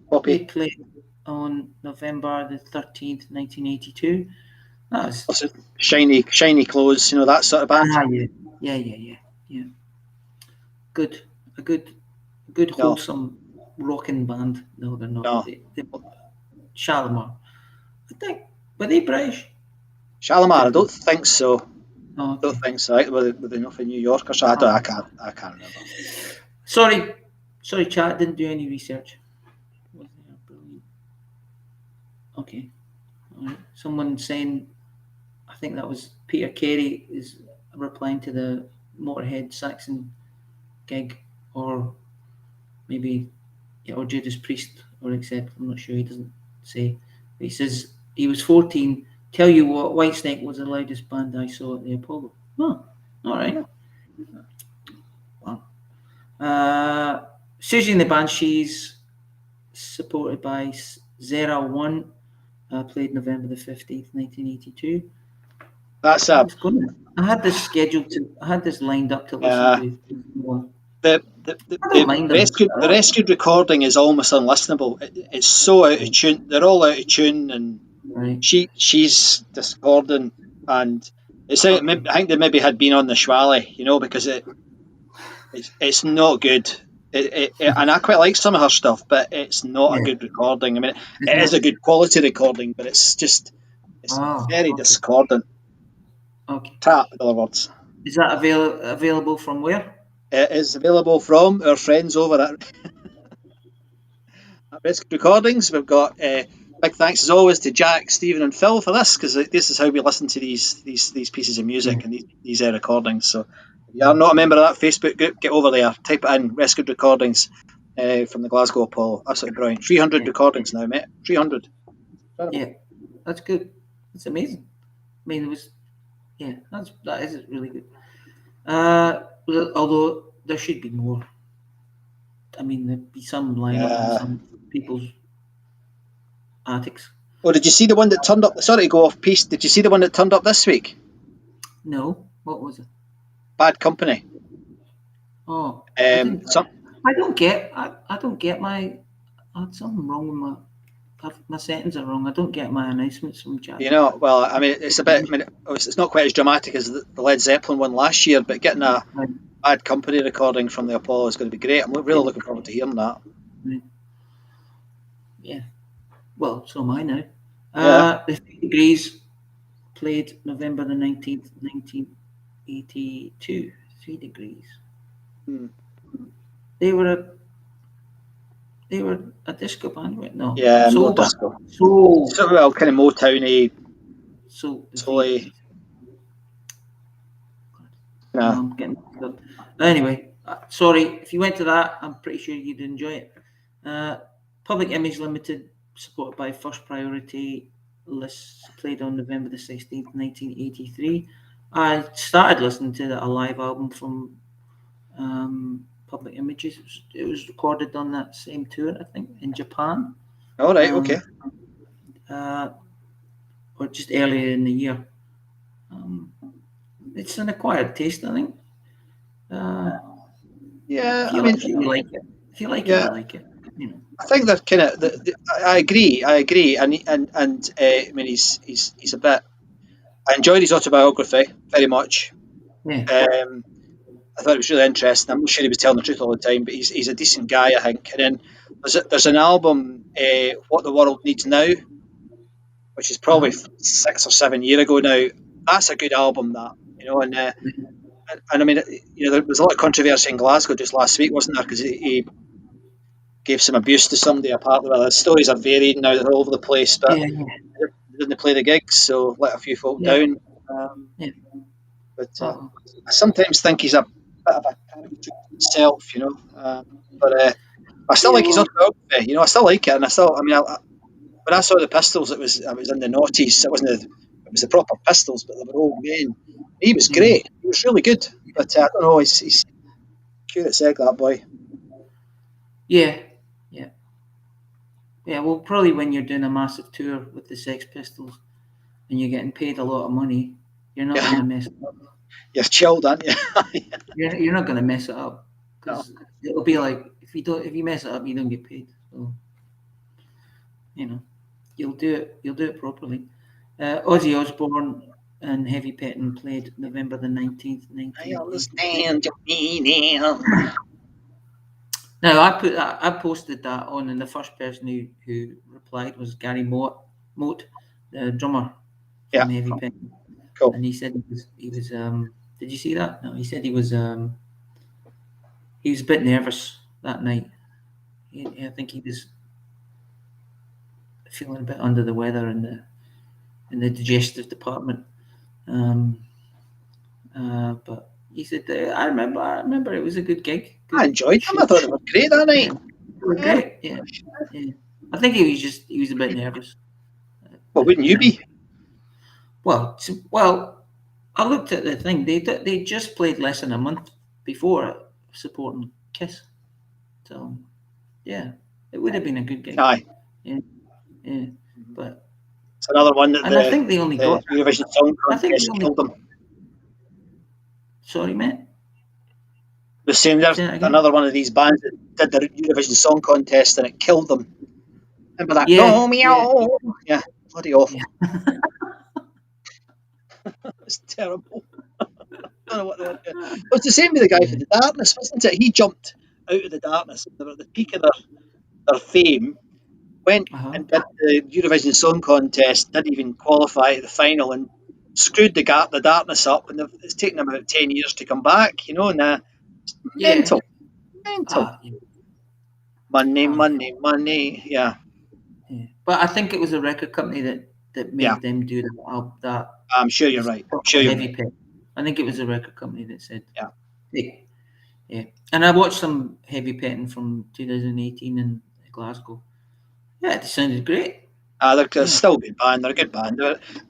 Poppy. They played on November the 13th, 1982. That was shiny clothes, that sort of band. Yeah. Good. A good wholesome rocking band. No, they're not. No. They Shalimar. I think, were they British? Shalimar, I don't think so. Oh, okay. I don't think so. Were they not from New York or so? I can't remember. Sorry, chat. Didn't do any research. Okay. All right. Someone saying, I think that was Peter Carey is replying to the Motorhead Saxon gig, or maybe or Judas Priest or Accept. I'm not sure. He doesn't say. He says he was 14. Tell you what, Whitesnake was the loudest band I saw at the Apollo. Oh, all right. Wow. Susie and the Banshees, supported by Zera One, played November the 15th, 1982. That's I had this lined up to listen to. The rescued recording is almost unlistenable. It's so out of tune. They're all out of tune, and right. She's discordant, and I think they maybe had been on the Schwally, because it It's not good. And I quite like some of her stuff, but it's not a Yeah. good recording. I mean, Is it it is a good quality recording, but it's very okay. discordant. Okay. Crap, in other words. Is that available from where? It is available from our friends over at Risk Recordings. We've got big thanks as always to Jack, Stephen, and Phil for this, because this is how we listen to these pieces of music Yeah. and these recordings. So if you are not a member of that Facebook group, get over there, type it in, Rescued Recordings from the Glasgow Apollo. Absolutely brilliant. 300 Yeah. recordings now, mate. 300. Incredible. Yeah. That's good. That's amazing. I mean, it was. Yeah. That is really good. Well, although there should be more. I mean, there'd be some lying up in Yeah. some people's attics. Oh, did you see the one that turned up? Sorry to go off piece. Did you see the one that turned up this week? No, what was it? Bad Company. Oh, I didn't. Some, I don't get. I don't get my. I had something wrong with my settings are wrong. I don't get my announcements from Jack. well, I mean, it's a bit. I mean, it's not quite as dramatic as the Led Zeppelin one last year, but getting a Right. Bad Company recording from the Apollo is going to be great. I'm really looking forward to hearing that. Yeah. Well, so am I now. Yeah. The 3 Degrees played November the 19th, 1982. 3 Degrees. Hmm. They were a disco band, right? No. Yeah, Soul more band. disco. Soul. So, well, kind of Motowny, So the 3 soul-y. Degrees. Yeah. I'm getting good. Anyway, sorry if you went to that. I'm pretty sure you'd enjoy it. Public Image Limited, supported by First Priority Lists, played on November the 16th, 1983. I started listening to a live album from Public Images. It was recorded on that same tour, I think, in Japan. All right. Okay. Or just earlier in the year. It's an acquired taste, I think. Yeah. If you I mean, like it, you like it. If you like it, yeah. you like it. You know. I think they're kind of. I agree. And I mean, he's a bit. I enjoyed his autobiography very much. Yeah. I thought it was really interesting. I'm not sure he was telling the truth all the time, but he's a decent guy, I think. And then there's an album, What the World Needs Now, which is probably 6 or 7 years ago now. That's a good album, that, and I mean, there was a lot of controversy in Glasgow just last week, wasn't there? Because he gave some abuse to somebody. Apparently, well, the stories are varied now; they're all over the place. But Yeah. they didn't play the gigs, so let a few folk Yeah. down. Yeah. But Oh. I sometimes think he's a bit of a caricature of himself, But I still like his autobiography. I still like it, and when I saw the Pistols, I was in the noughties. It was the proper Pistols, but they were old men. He was great. He was really good. But I don't know. He's cute as egg, that boy. Yeah. Yeah. Yeah. Well, probably when you're doing a massive tour with the Sex Pistols and you're getting paid a lot of money, you're not going to mess it up. You're chilled, aren't you? You're not going to mess it up because it'll be like if you mess it up, you don't get paid. So you'll do it properly. Ozzy Osbourne and Heavy Pettin played November the 19th, 1983. I understand your meaning. Now I posted that on, and the first person who replied was Gary Moat, the drummer from Heavy Pettin. Cool. And he said he was did you see that? No, he said he was a bit nervous that night. I think he was feeling a bit under the weather in the digestive department. But he said I remember it was a good gig. I enjoyed them. I thought they were great that night. They were great. Yeah. I think he was a bit nervous. Well, wouldn't you be? Well, I looked at the thing. They just played less than a month before supporting Kiss, so yeah, it would have been a good gig. Aye. Yeah, but it's another one that I think they only got Eurovision Song Contest killed them. Sorry, mate. The same. There's another one of these bands that did the Eurovision Song Contest and it killed them. Remember that? Yeah, yeah, bloody awful. Yeah. It's terrible. don't know what they were doing. It was the same with the guy for the darkness, wasn't it? He jumped out of the darkness. They were at the peak of their fame, went and did the Eurovision Song Contest, didn't even qualify at the final, and screwed the darkness up. And it's taken them about 10 years to come back, you know, and mental. Money. Yeah. But I think it was a record company that made them do that. I'm sure you're right. I think it was a record company that said, yeah. Yeah. And I watched some Heavy Pettin from 2018 in Glasgow. Yeah, it sounded great. They're still a good band. They're a good band.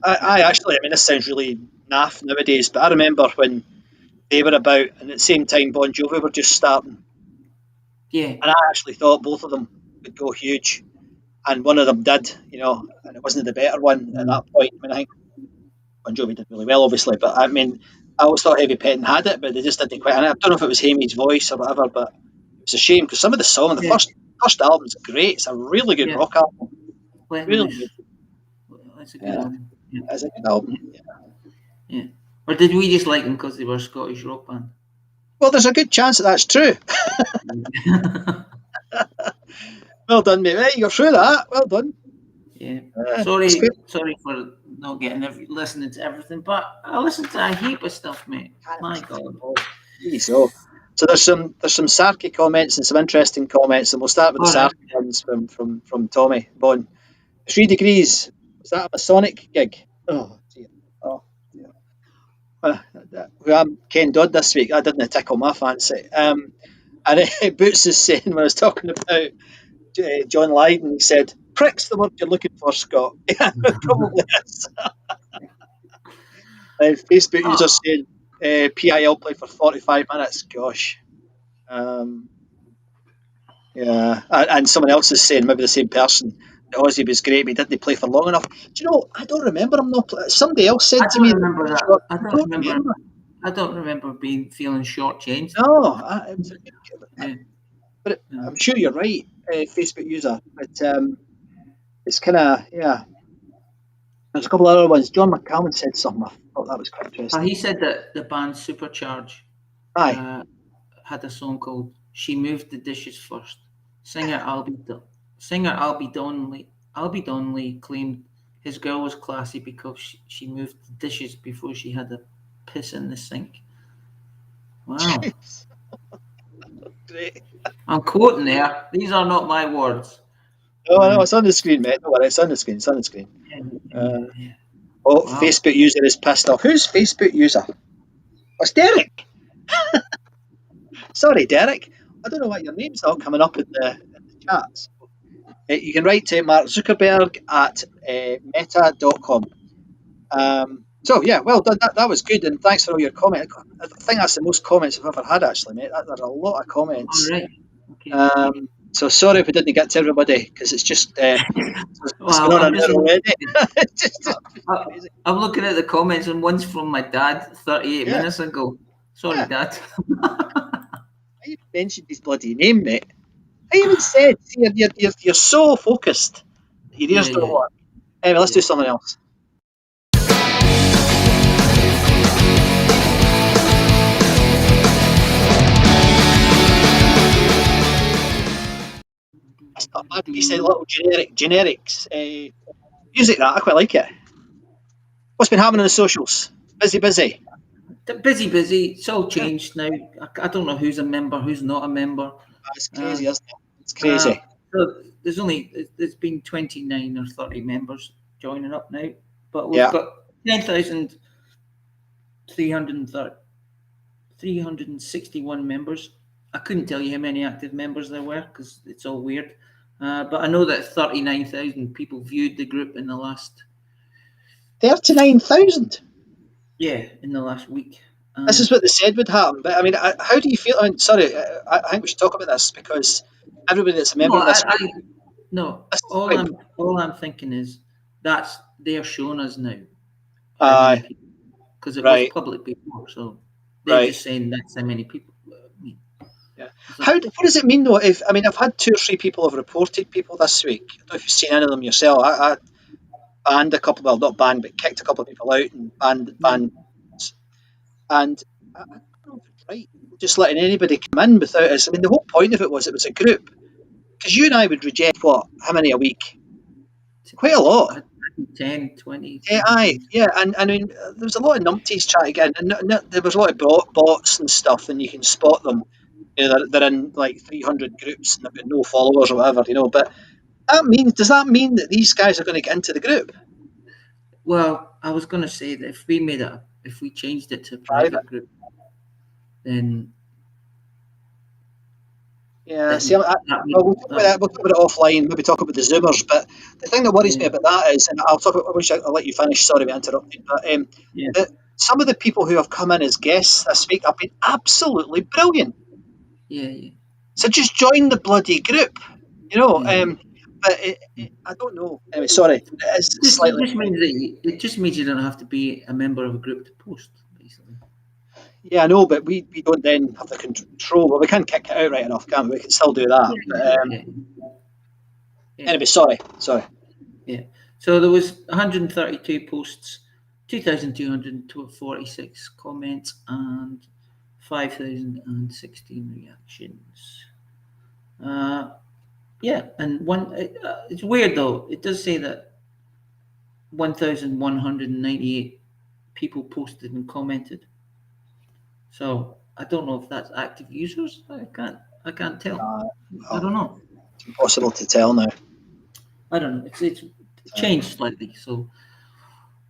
I mean, this sounds really naff nowadays, but I remember when they were about, and at the same time Bon Jovi were just starting. Yeah. And I actually thought both of them would go huge. And one of them did, you know, and it wasn't the better one at that point. I mean, I think Bon Jovi did really well, obviously, but I mean, I always thought Heavy Pettin had it, but they just didn't quite. And I don't know if it was Hamey's voice or whatever, but it was a shame because some of the songs, the first album's great. It's a really good rock album. Really good. That's a good album. Yeah. It's a good album. Yeah. Or did we just like them because they were a Scottish rock band? Well, there's a good chance that's true. Well done, mate. Right, you're through that. Well done. Yeah. Sorry for not listening to everything, but I listened to a heap of stuff, mate. My God. So there's some sarky comments and some interesting comments, and we'll start with the sarky ones from Tommy Bon. 3 Degrees. Was that a Masonic gig? Oh dear. I'm Ken Dodd this week. That didn't tickle my fancy. And Boots is saying when I was talking about John Lydon, he said, "Prick's the word you're looking for, Scott." Yeah, it probably is. Facebook user saying PIL played for 45 minutes. Gosh. Yeah. And someone else is saying, maybe the same person, that Ozzy was great, but he didn't play for long enough. Do you know, I don't remember him not playing. Somebody else said to me. I don't remember feeling shortchanged. No, it was a good game. But I'm sure you're right, Facebook user. But it's kind of, There's a couple of other ones. John McCallum said something. I thought that was quite interesting. He said that the band Supercharge had a song called "She Moved the Dishes First." Singer Albie Donnelly claimed his girl was classy because she moved the dishes before she had a piss in the sink. Wow. Great. I'm quoting there. These are not my words. No, it's on the screen, mate. Don't worry, it's on the screen. Facebook user is pissed off. Who's Facebook user? Oh, it's Derek. Sorry, Derek. I don't know why your name's not coming up in the chats. You can write to Mark Zuckerberg at meta.com. So, yeah, well done. That was good, and thanks for all your comments. I think that's the most comments I've ever had, actually, mate. There's a lot of comments. All right. Okay. So sorry if we didn't get to everybody, because it's just it's been on an hour already. I'm looking at the comments, and one's from my dad 38 minutes ago. Sorry, Dad. I even mentioned his bloody name, mate. I even said, see, you're so focused. Your ears don't work. Anyway, let's do something else. That's not bad. You said little generics. Music that, I quite like it. What's been happening on the socials? Busy. Busy. It's all changed now. I don't know who's a member, who's not a member. It's crazy, isn't it? It's crazy. So there's been 29 or 30 members joining up now, but we've got 10,361 members. I couldn't tell you how many active members there were because it's all weird. But I know that 39,000 people viewed the group in the last... 39,000? Yeah, in the last week. This is what they said would happen. But I mean, how do you feel? I mean, sorry, I think we should talk about this because everybody that's a member of this group... All I'm thinking is they're showing us now. Because it was public before, so they're just saying that's how many people. Yeah. What does it mean though? I've had 2 or 3 people have reported people this week. I don't know if you've seen any of them yourself. I banned a couple, well, not banned, but kicked a couple of people out and banned. And I don't know if it's right, just letting anybody come in without us. I mean, the whole point of it was a group. Because you and I would reject, what, how many a week? Quite a lot. 10, 20. Yeah, aye, yeah, and I mean, there was a lot of numpties trying to get in, and there was a lot of bots and stuff, and you can spot them. You know, they're in like 300 groups and they've got no followers or whatever, you know. But does that mean that these guys are going to get into the group? Well, I was going to say that if we changed it to a Private. private group, then Yeah, see, we'll talk about that. We'll talk about it offline. Maybe talk about the Zoomers. But the thing that worries me about that is, and I'll talk about. I'll let you finish. Sorry, we interrupted. But some of the people who have come in as guests this week have been absolutely brilliant. Yeah. So just join the bloody group, you know. But I don't know. Anyway, sorry. It is slightly. It just means you don't have to be a member of a group to post, basically. Yeah, I know, but we don't then have the control. Well, we can kick it out right enough, can't we? We can still do that. Anyway, sorry. Yeah. So there was 132 posts, 2,246 comments, and 5,016 reactions. And it's weird though. It does say that 1,198 people posted and commented. So I don't know if that's active users. I can't tell. I don't know. It's impossible to tell now. I don't know. It's changed slightly. So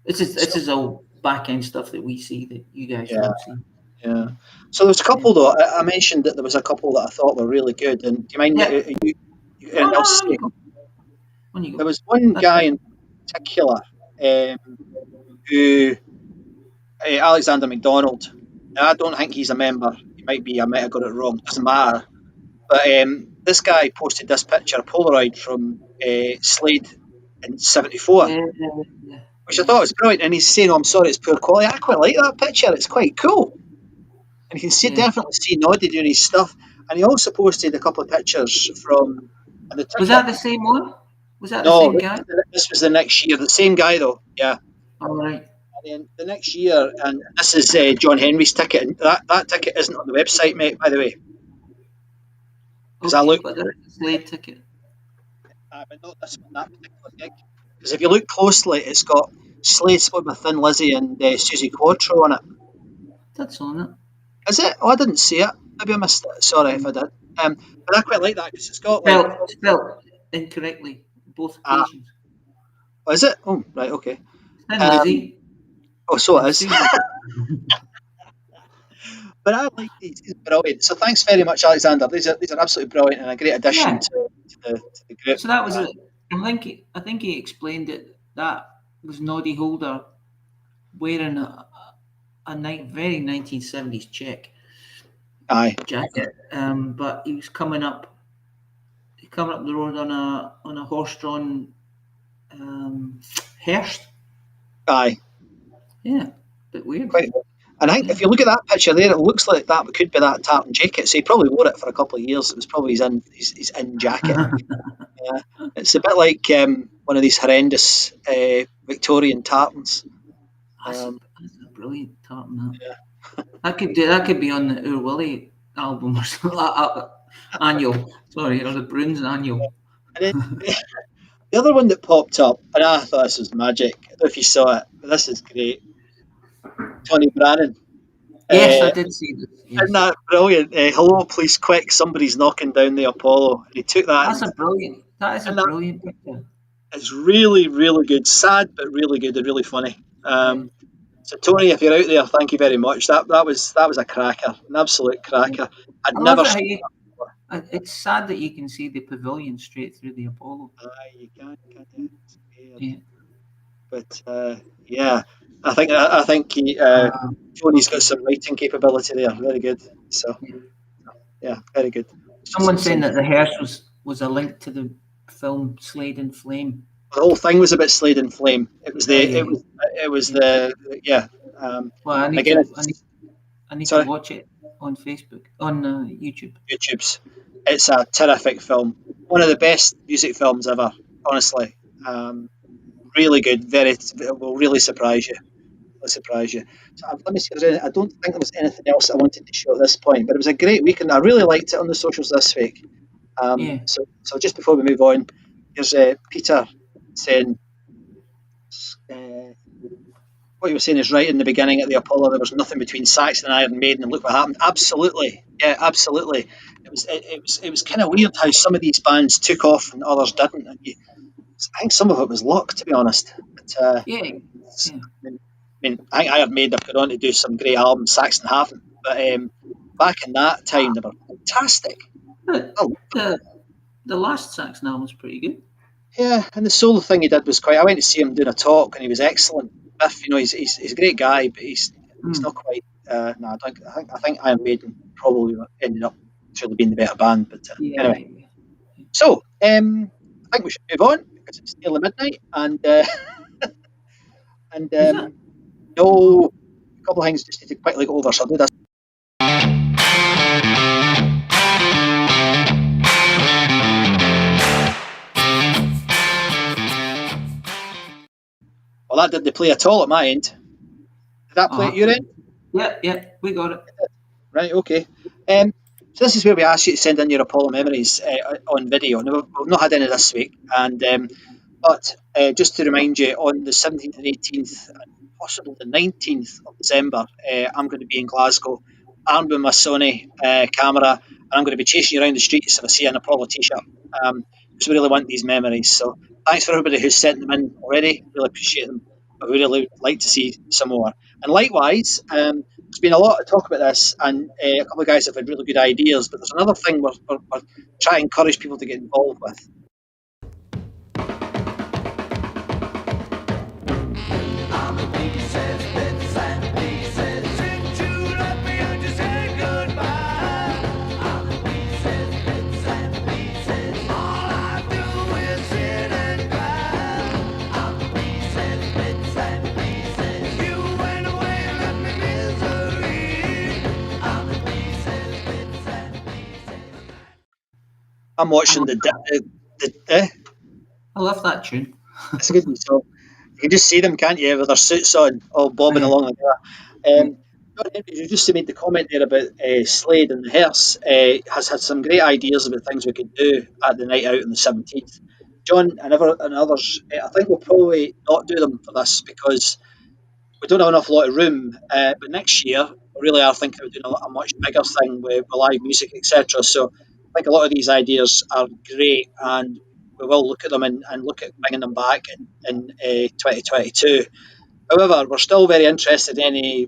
this is all back end stuff that we see that you guys don't see. Yeah. So there's a couple though. I mentioned that there was a couple that I thought were really good. And do you mind? There was one guy in particular who Alexander McDonald. Now, I don't think he's a member. He might be. I might have got it wrong. Doesn't matter. But this guy posted this picture, a Polaroid from SLADE in '74, which I thought was brilliant. And he's saying, "Oh, I'm sorry, it's poor quality." I quite like that picture. It's quite cool. And you can definitely see Noddy doing his stuff. And he also posted a couple of pictures from. Was that the same one? Was that the same guy? This was the next year. The same guy though. Yeah. All right. And then the next year, and this is John Henry's ticket. And that ticket isn't on the website, mate. By the way. Because I look. But there is a SLADE ticket. But not this one. That particular gig. Because if you look closely, it's got SLADE split with Thin Lizzy and Susie Quattro on it. That's on it. Is it? Oh, I didn't see it. Maybe I missed it. Sorry if I did. But I quite like that because it's got spelled incorrectly both occasions. Oh, is it? Oh, right, okay. Thin Lizzy. Oh, so it is. But I like these. He's brilliant. So thanks very much, Alexander. These are absolutely brilliant and a great addition to the group. So that was it. I think he explained it. That was Noddy Holder wearing a very 1970s check jacket. But he was coming up the road on a horse-drawn hearse. Aye. Yeah, bit weird. Quite. And I think if you look at that picture there, it looks like that could be that tartan jacket. So he probably wore it for a couple of years. It was probably his in jacket. Yeah, it's a bit like one of these horrendous Victorian tartans. That's a brilliant tartan. That. Yeah. That could be on the Ur Willie album or something. Annual. Sorry, or the Bruins annual. And then, the other one that popped up, and I thought this was magic. I don't know if you saw it, but this is great. Tony Brannan. Yes, I did see this. Yes. Isn't that brilliant? Hello, please, quick! Somebody's knocking down the Apollo. And he took that. That is a brilliant picture. It's really, really good. Sad, but really good and really funny. So Tony, if you're out there, thank you very much. That was a cracker, an absolute cracker. It's sad that you can see the pavilion straight through the Apollo. You can't. Yeah. But I think Tony's got some writing capability there. Very good. So yeah, very good. Someone saying that the hearse was a link to the film Slade and Flame. The whole thing was about Slade and Flame. It was Well, I need to watch it on Facebook, on YouTube. It's a terrific film. One of the best music films ever. Honestly, really good. Will really surprise you. surprise you. So let me see if there's any, I don't think there was anything else I wanted to show at this point, but it was a great weekend. I really liked it on the socials this week. Yeah. So just before we move on, here's Peter saying, what you were saying is right in the beginning at the Apollo. There was nothing between Saxon and Iron Maiden, and look what happened. Absolutely, yeah, absolutely. It was kind of weird how some of these bands took off and others didn't. And I think some of it was luck, to be honest. But Yeah. I think Iron Maiden have gone on to do some great albums. Saxon haven't, but back in that time they were fantastic. But Oh, the last Saxon album was pretty good. yeah, and the solo thing he did was quite. I went to see him doing a talk, and he was excellent. Biff, he's a great guy, but he's not quite. No, I think Iron Maiden probably ended up should have been the better band. But Yeah. anyway, so I think we should move on because it's nearly midnight, and Is it? no, a couple of things just need to quickly go over. So I'll do this. Well, that didn't play at all at my end. Did that play at your end? Yeah, we got it. Right, okay. So this is where we ask you to send in your Apollo memories on video. Now, we've not had any this week, but just to remind you, on the 17th and 18th, and possibly the 19th of December, I'm going to be in Glasgow, armed with my Sony camera, and I'm going to be chasing you around the streets if I see an Apollo t-shirt, because we really want these memories. So thanks for everybody who's sent them in already. Really appreciate them, but we really would like to see some more. And likewise, there's been a lot of talk about this, and a couple of guys have had really good ideas, but there's another thing we're trying to encourage people to get involved with. I'm watching I love that tune. it's a good one. So you can just see them, can't you, with their suits on, all bobbing Yeah. along like that. John Henry, who just made the comment there about Slade and the Hearse, has had some great ideas about things we could do at the night out on the 17th. John and others, I think we'll probably not do them for this because we don't have an awful lot of room. But next year, we really are thinking of doing a much bigger thing with live music, etc. So I think a lot of these ideas are great, and we will look at them and look at bringing them back in 2022. However, we're still very interested in any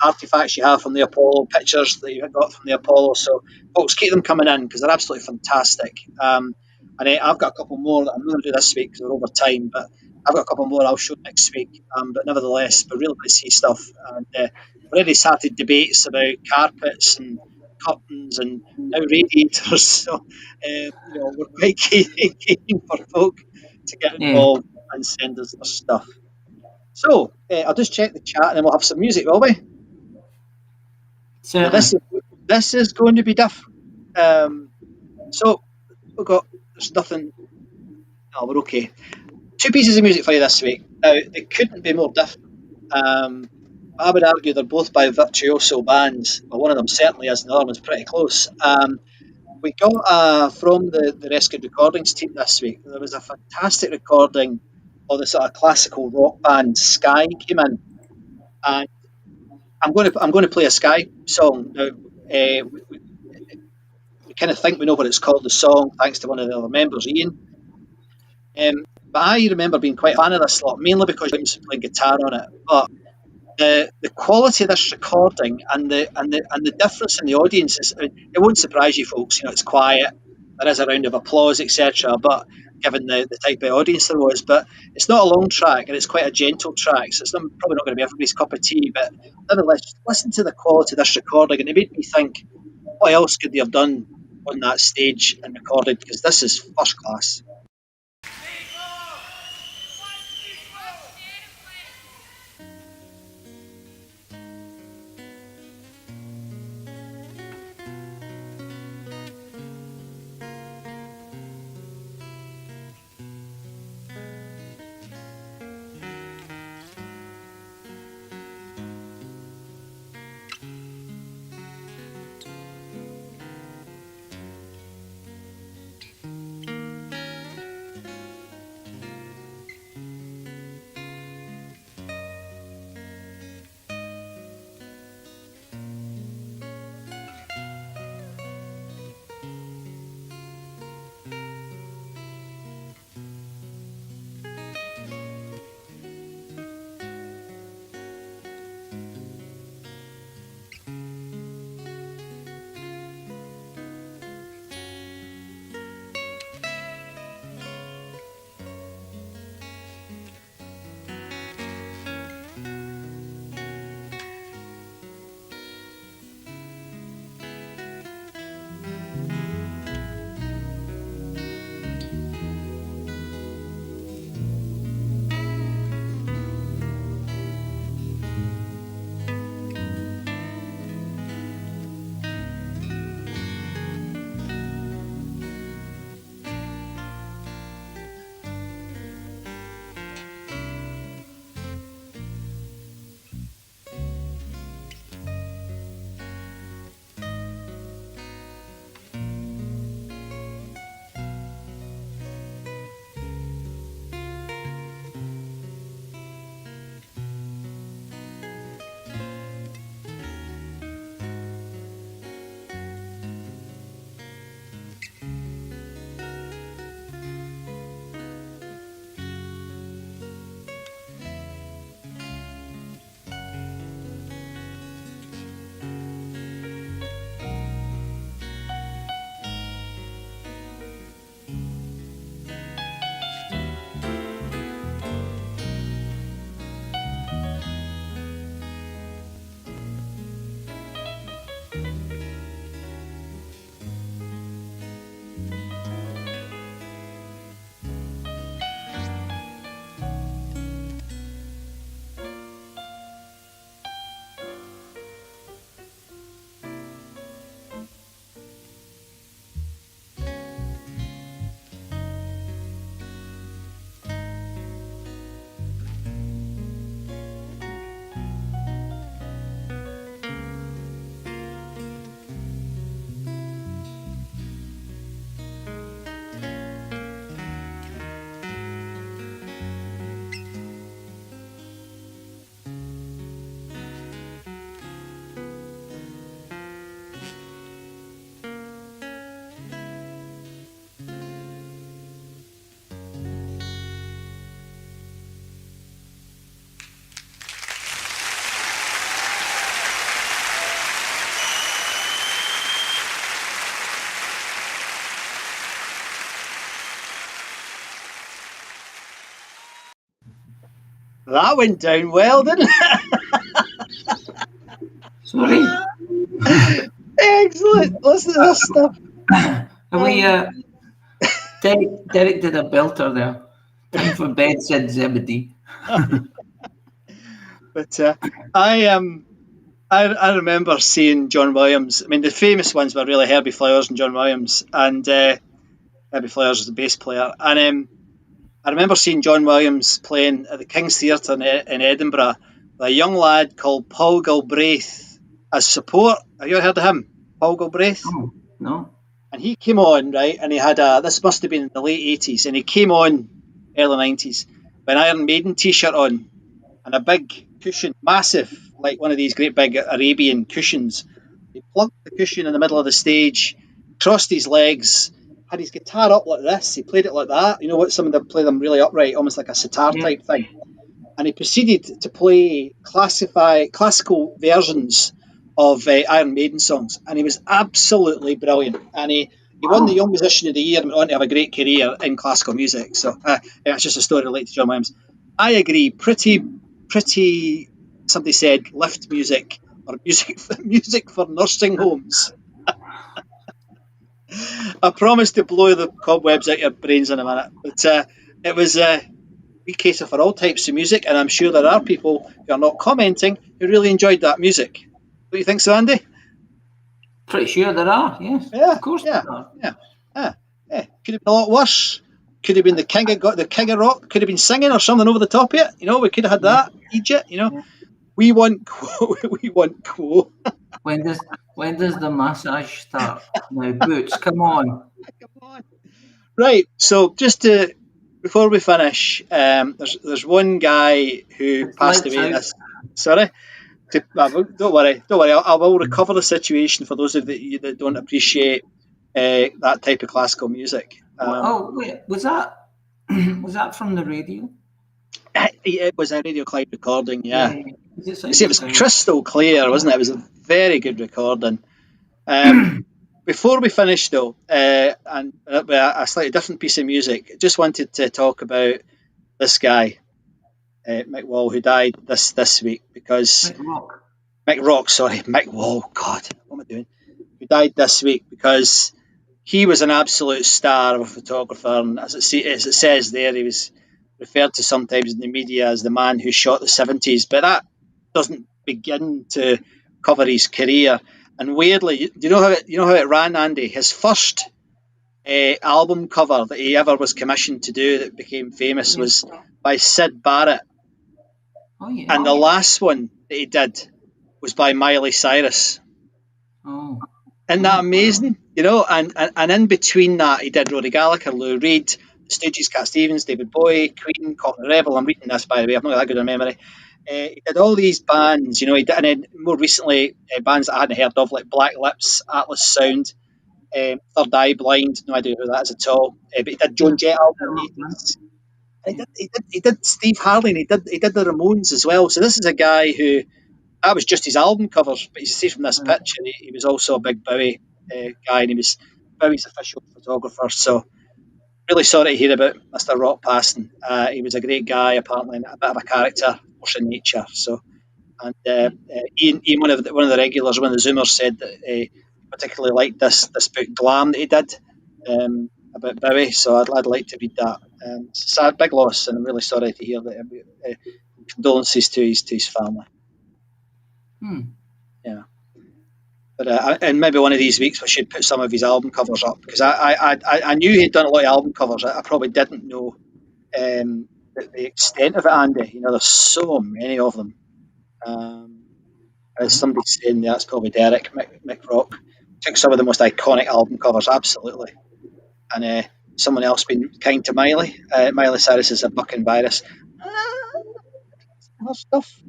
artifacts you have from the Apollo, pictures that you got from the Apollo. So, folks, keep them coming in because they're absolutely fantastic. And I've got a couple more that I'm not going to do this week because we're over time, but I've got a couple more I'll show next week. But nevertheless, we're really going to see stuff. And we've already started debates about carpets and curtains and now radiators. So, we're quite keen for folk to get Yeah. involved and send us their stuff. So, I'll just check the chat and then we'll have some music, will we? Now, Certainly. this is going to be different. So there's nothing. No, we're okay. 2 pieces of music for you this week. Now they couldn't be more different. I would argue they're both by virtuoso bands. Well, one of them certainly is, and the other one's pretty close. We got from the Rescued Recordings team this week. There was a fantastic recording of the sort of classical rock band Sky came in, and I'm going to play a Sky song now. We kind of think we know what it's called, the song, thanks to one of the other members, Ian. But I remember being quite a fan of this lot, mainly because James playing guitar on it. But the quality of this recording and the difference in the audience is, it won't surprise you folks. It's quiet. There is a round of applause, etc. But given the type of audience there was, but it's not a long track and it's quite a gentle track, so it's probably not going to be everybody's cup of tea. But nevertheless, just listen to the quality of this recording, and it made me think, what else could they have done on that stage and recorded? Because this is first class. That went down well, didn't it? Sorry. Excellent. Listen to this stuff. We, Derek did a belter there. Time for bed, said Zebedee. But I remember seeing John Williams. I mean, the famous ones were really Herbie Flowers and John Williams, and Herbie Flowers was the bass player. And I remember seeing John Williams playing at the King's Theatre in Edinburgh with a young lad called Paul Galbraith as support. Have you ever heard of him, Paul Galbraith? Oh, no. And he came on, right, and he had this must have been in the late 80s, and he came on early 90s with an Iron Maiden t-shirt on and a big cushion, massive, like one of these great big Arabian cushions. He plunked the cushion in the middle of the stage, crossed his legs, had his guitar up like this. He played it like that. You know what? Some of them play them really upright, almost like a sitar type thing. And he proceeded to play classical versions of Iron Maiden songs, and he was absolutely brilliant. And he won the Young Musician of the Year and went on to have a great career in classical music. So it's just a story related to John Williams. I agree. Pretty. Somebody said lift music or music for nursing homes. I promise to blow the cobwebs out your brains in a minute, but it was we cater for all types of music, and I'm sure there are people who are not commenting who really enjoyed that music. What do you think so, Andy? Pretty sure there are, yes. Yeah, of course yeah, there are. yeah. Could have been a lot worse. Could have been the king of rock. Could have been singing or something over the top of it. You know, we could have had that. Egypt. You know, we want quo. When does the massage start? Now, Boots, come on. Come on. Right. So just before we finish, there's one guy who passed away. Sorry. Don't worry. I will recover the situation for those of you that don't appreciate that type of classical music. Wait, was that from the radio? It was a Radio Clyde recording, yeah. It was crystal clear, wasn't it? It was a very good recording. Before we finish, though, and a slightly different piece of music, just wanted to talk about this guy, Mick Wall, who died this week because Mick Wall. God, what am I doing? Who died this week because he was an absolute star of a photographer, and as it says there, he was referred to sometimes in the media as the man who shot the 70s, but that doesn't begin to cover his career. And weirdly, do you know how it ran, Andy? His first album cover that he ever was commissioned to do that became famous was by Syd Barrett. Oh, yeah. And the last one that he did was by Miley Cyrus. Oh. Isn't that amazing? You know, and in between that, he did Rory Gallagher, Lou Reed, the Stooges, Cat Stevens, David Bowie, Queen, Cotton Rebel. I'm reading this, by the way. I've not got that good a memory. He did all these bands, you know. And then more recently, bands that I hadn't heard of, like Black Lips, Atlas Sound, Third Eye Blind. No idea who that is at all. But he did Joan Jett albums. He did Steve Harley, and he did the Ramones as well. So this is a guy who, that was just his album covers, but you see from this picture, he was also a big Bowie guy, and he was Bowie's official photographer. So really sorry to hear about Mr. Rock passing. He was a great guy, apparently, and a bit of a character, force in nature. So, and Ian, one of the regulars, one of the Zoomers, said that he particularly liked this book Glam that he did about Bowie. So I'd like to read that. It's a sad, big loss, and I'm really sorry to hear that. Condolences to his family. Yeah, but and maybe one of these weeks we should put some of his album covers up, because I knew he'd done a lot of album covers. I probably didn't know the extent of it, Andy. You know, there's so many of them. As somebody's saying, that's probably Derek Mick Rock took some of the most iconic album covers, absolutely. And someone else been kind to Miley. Miley Cyrus is a bucking virus. Other stuff.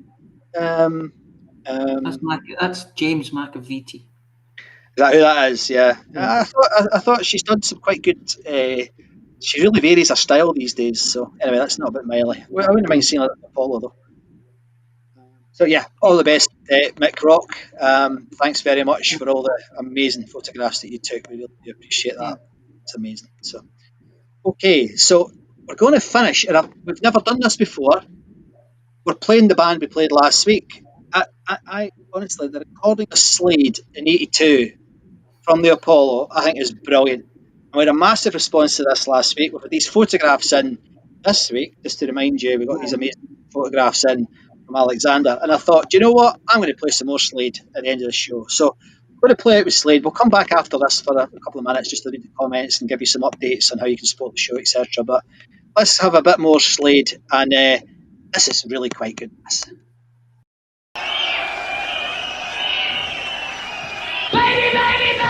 That's James McAveety. Is that who that is? Yeah. I thought she's done some quite good. She really varies her style these days. So anyway, that's not about Miley. Well, I wouldn't mind seeing her Apollo though. So yeah, all the best, Mick Rock. Thanks very much for all the amazing photographs that you took. We really appreciate that. It's amazing. So okay, so we're going to finish, and we've never done this before. we're playing the band we played last week. I honestly, the recording of SLADE in '82 from the Apollo, I think is brilliant. And we had a massive response to this last week. We've had these photographs in this week, just to remind you, we got these amazing photographs in from Alexander. And I thought, do you know what? I'm going to play some more SLADE at the end of the show. So I'm going to play out with SLADE. We'll come back after this for a couple of minutes just to read the comments and give you some updates on how you can support the show, etc. But let's have a bit more SLADE. And this is really quite good. Baby, baby, baby!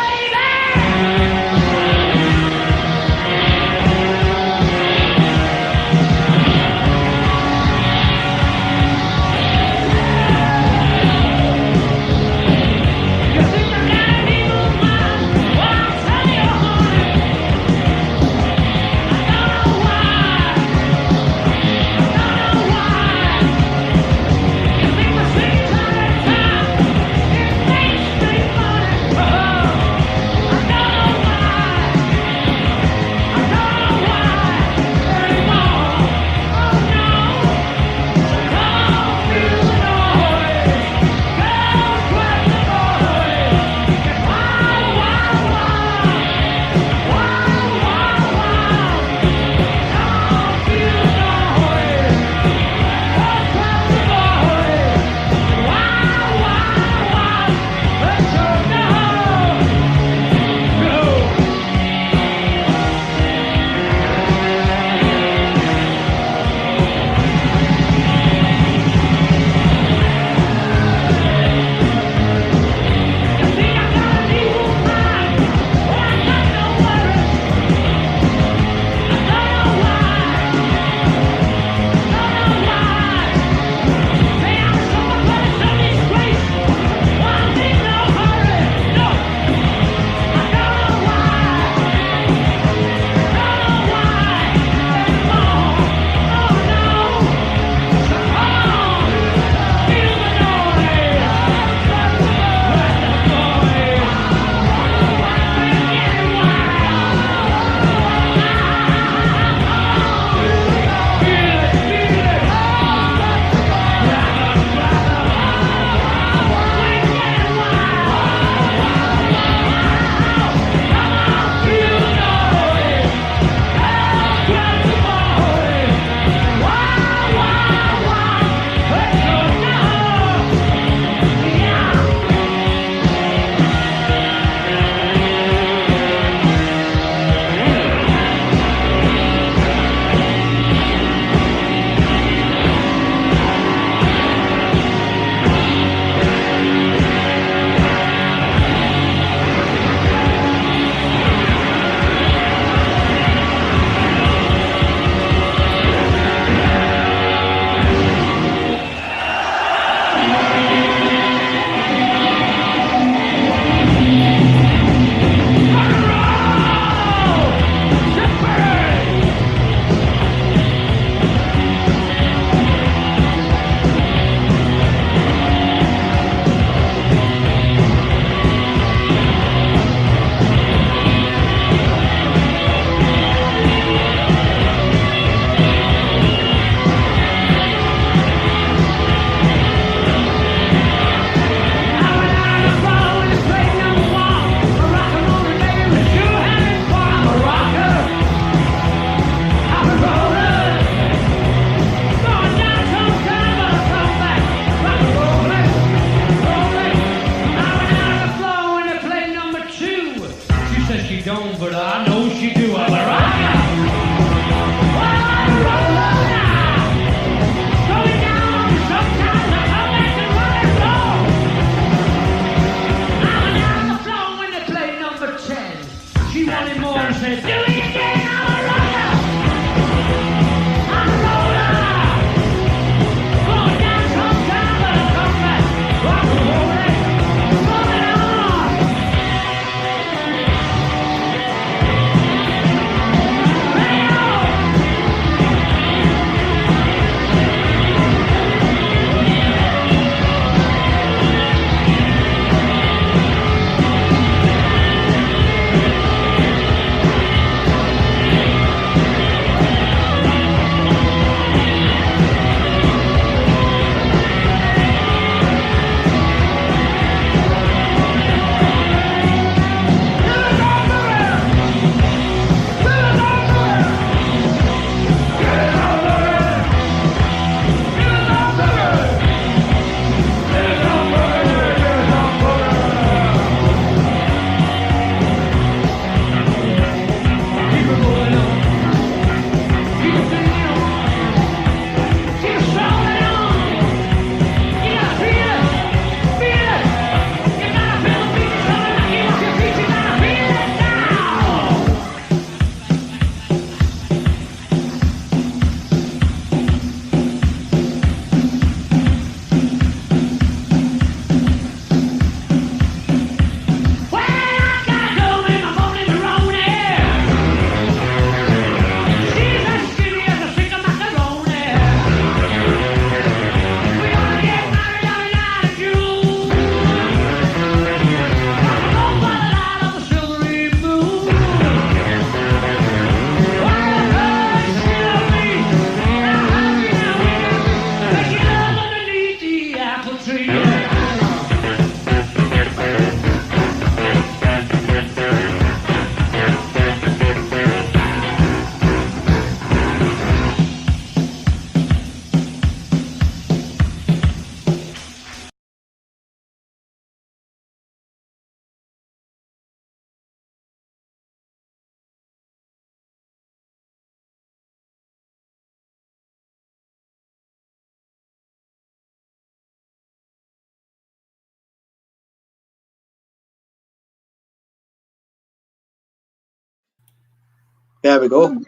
There we go.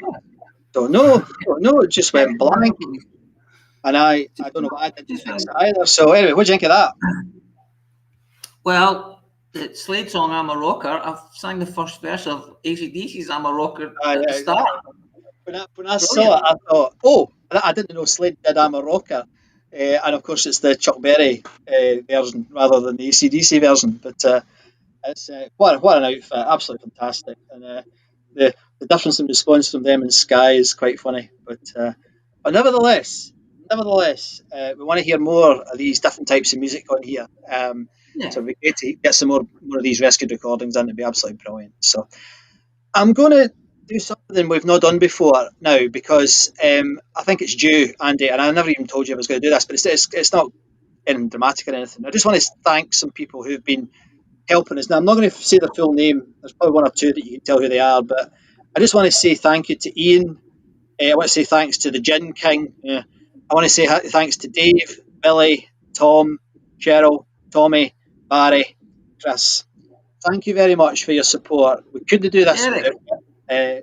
Don't know. It just went blank. And I don't know what I did to fix it either. So anyway, what do you think of that? Well, the SLADE song "I'm a Rocker," I've sang the first verse of AC/DC's "I'm a Rocker" at the start. When I saw it, I thought, oh, I didn't know Slade did "I'm a Rocker." And of course, it's the Chuck Berry version rather than the AC/DC version. But it's what an outfit, absolutely fantastic. And the difference in response from them and Sky is quite funny. But nevertheless, we want to hear more of these different types of music on here. So it'd be great to get some more of these rescued recordings in. It'd be absolutely brilliant. So I'm going to do something we've not done before now because I think it's due, Andy, and I never even told you I was going to do this, but it's not anything dramatic or anything. I just want to thank some people who've been helping us. Now, I'm not going to say the full name. There's probably one or two that you can tell who they are, but I just want to say thank you to Ian. I want to say thanks to the Gin King. I want to say thanks to Dave, Billy, Tom, Cheryl, Tommy, Barry, Chris. Thank you very much for your support. We couldn't do this without you.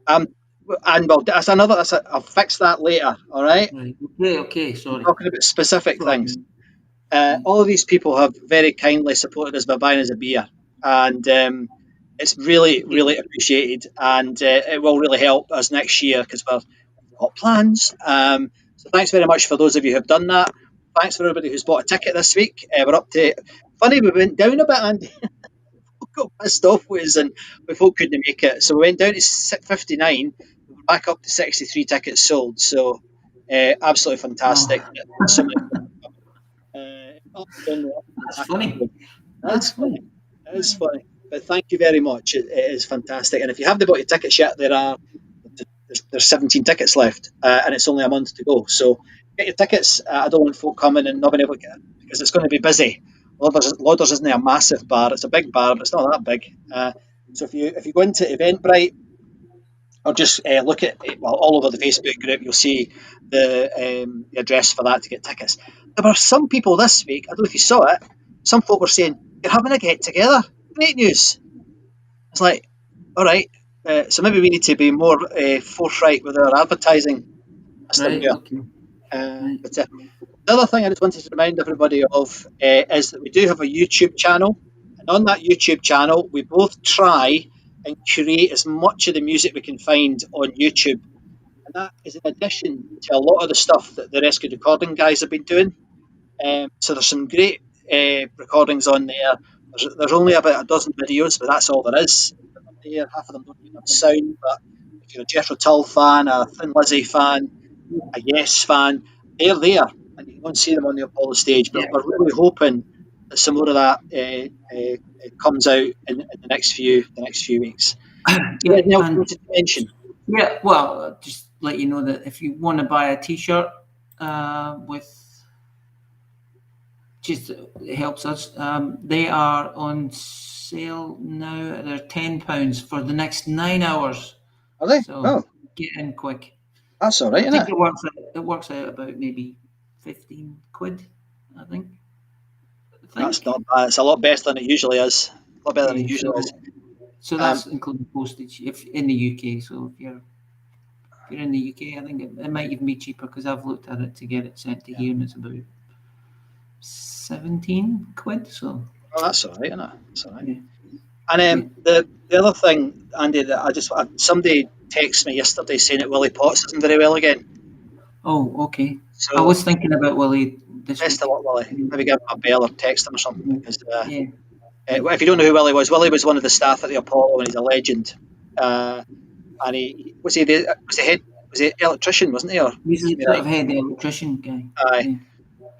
And well, I'll fix that later. All right. Okay. Sorry. I'm talking about specific things. All of these people have very kindly supported us by buying us a beer, and it's really, really appreciated, and it will really help us next year because we've got plans. So thanks very much for those of you who have done that. Thanks for everybody who's bought a ticket this week. We're up to. Funny, we went down a bit, Andy. Got pissed off with us and we folk couldn't make it, so we went down to 59. We're back up to 63 tickets sold, so absolutely fantastic. That's funny. That's funny. It is funny, but thank you very much. It is fantastic, and if you haven't bought your tickets yet, there's 17 tickets left, and it's only a month to go, so get your tickets. I don't want folk coming and not being able to get it because it's going to be busy. Lauders isn't a massive bar; it's a big bar, but it's not that big. So if you go into Eventbrite or just look at all over the Facebook group, you'll see the address for that to get tickets. There were some people this week. I don't know if you saw it. Some folk were saying you're having a get together. Great news. It's like, all right. So maybe we need to be more forthright with our advertising. Right. Okay. But the other thing I just wanted to remind everybody of is that we do have a YouTube channel, and on that YouTube channel, we both try and curate as much of the music we can find on YouTube, and that is in addition to a lot of the stuff that the Rescued Recording guys have been doing. So there's some great recordings on there. There's only about a dozen videos, but that's all there is. Half of them don't even have sound, but if you're a Jethro Tull fan, a Thin Lizzy fan, a Yes fan, they're there. And you can go and see them on the Apollo stage, but we're really hoping that some more of that comes out in the next few weeks. Well, just let you know that if you want to buy a T-shirt it helps us. They are on sale now. They're £10 for the next 9 hours. Are they? So get in quick. That's all right, I think isn't it? It works out about maybe £15, I think. That's not bad. It's a lot better than it usually is. A lot better than it usually is. So that's including postage if in the UK. So if you're in the UK, I think it might even be cheaper because I've looked at it to get it sent to here, and it's about £17. So that's all right, isn't it? That's all right. Yeah. And the other thing, Andy, that somebody texted me yesterday saying that Willie Potts isn't very well again. Oh, okay. So I was thinking about Willie this week. Best of luck, Willie. Maybe give him a bell or text him or something. Because if you don't know who Willie was one of the staff at the Apollo, and he's a legend. And he was the electrician, wasn't he? Or he's the sort of head electrician guy. Aye. Yeah.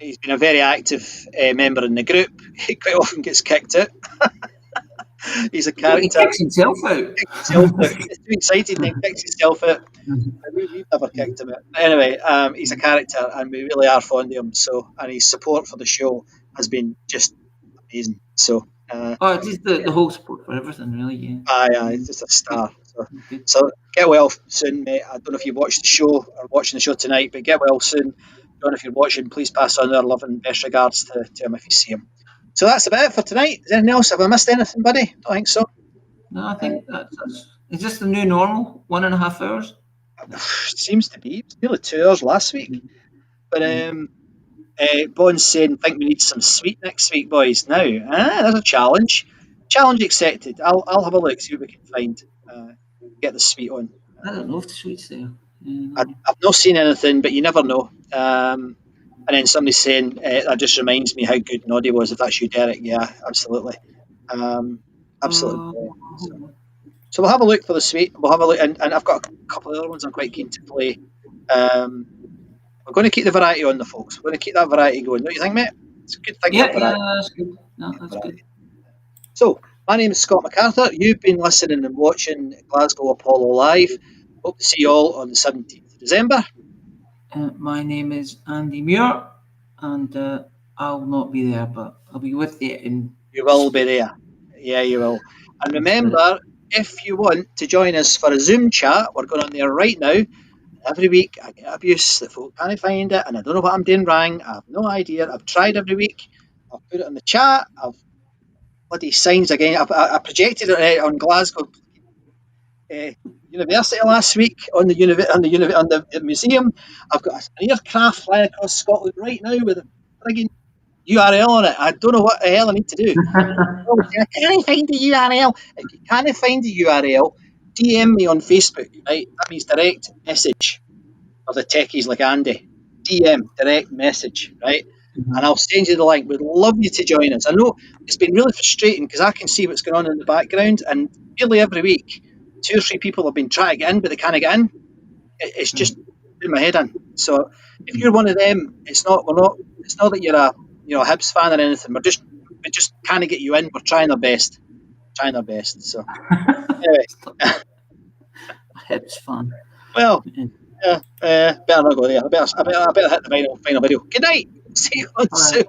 He's been a very active member in the group. He quite often gets kicked out. He's a character. He kicks himself out. He's too excited and he kicks himself out. We've never kicked him out. Anyway, he's a character and we really are fond of him. So, and his support for the show has been just amazing. So, just the whole support for everything, really. Yeah. Aye, he's just a star. So get well soon, mate. I don't know if you watched the show or watching the show tonight, but get well soon. John, if you're watching, please pass on our love and best regards to him if you see him. So that's about it for tonight. Is there anything else? Have I missed anything, buddy? Don't think so. No, I think that's is this the new normal? 1.5 hours? Seems to be. It was nearly 2 hours last week. But Bond's saying, think we need some sweet next week, boys. Now, there's a challenge. Challenge accepted. I'll have a look, see what we can find. Get the sweet on. I don't know if the sweet's there. I've not seen anything, but you never know. And then somebody's saying, that just reminds me how good Noddy was. If that's you, Derek, yeah, absolutely. Absolutely. So we'll have a look for the sweet. We'll have a look, and I've got a couple of other ones I'm quite keen to play. We're going to keep the variety on the folks. We're going to keep that variety going. Don't you think, mate? It's a good thing. Yeah, that's good. No, that's good. So, my name is Scott MacArthur. You've been listening and watching Glasgow Apollo Live. Hope to see you all on the 17th of December. My name is Andy Muir, and I'll not be there, but I'll be with you. You will be there. Yeah, you will. And remember, if you want to join us for a Zoom chat, we're going on there right now. Every week I get abuse that folk can't find it, and I don't know what I'm doing wrong. I have no idea. I've tried every week. I've put it in the chat. I've bloody signs again. I projected it on Glasgow University last week on the museum. I've got an aircraft flying across Scotland right now with a frigging URL on it. I don't know what the hell I need to do. I can't find the URL. If you can't find the URL, DM me on Facebook, right? That means direct message for the techies like Andy. DM, direct message, right? And I'll send you the link. We'd love you to join us. I know it's been really frustrating because I can see what's going on in the background, and nearly every week, 2 or 3 people have been trying to get in, but they can't get in. It's just putting my head in. So if you're one of them, it's not that you're a Hibs fan or anything. We just can't get you in. We're trying our best. So anyway, Hibs fan. Well, better not go there. I better hit the final video. Good night. See you on soon.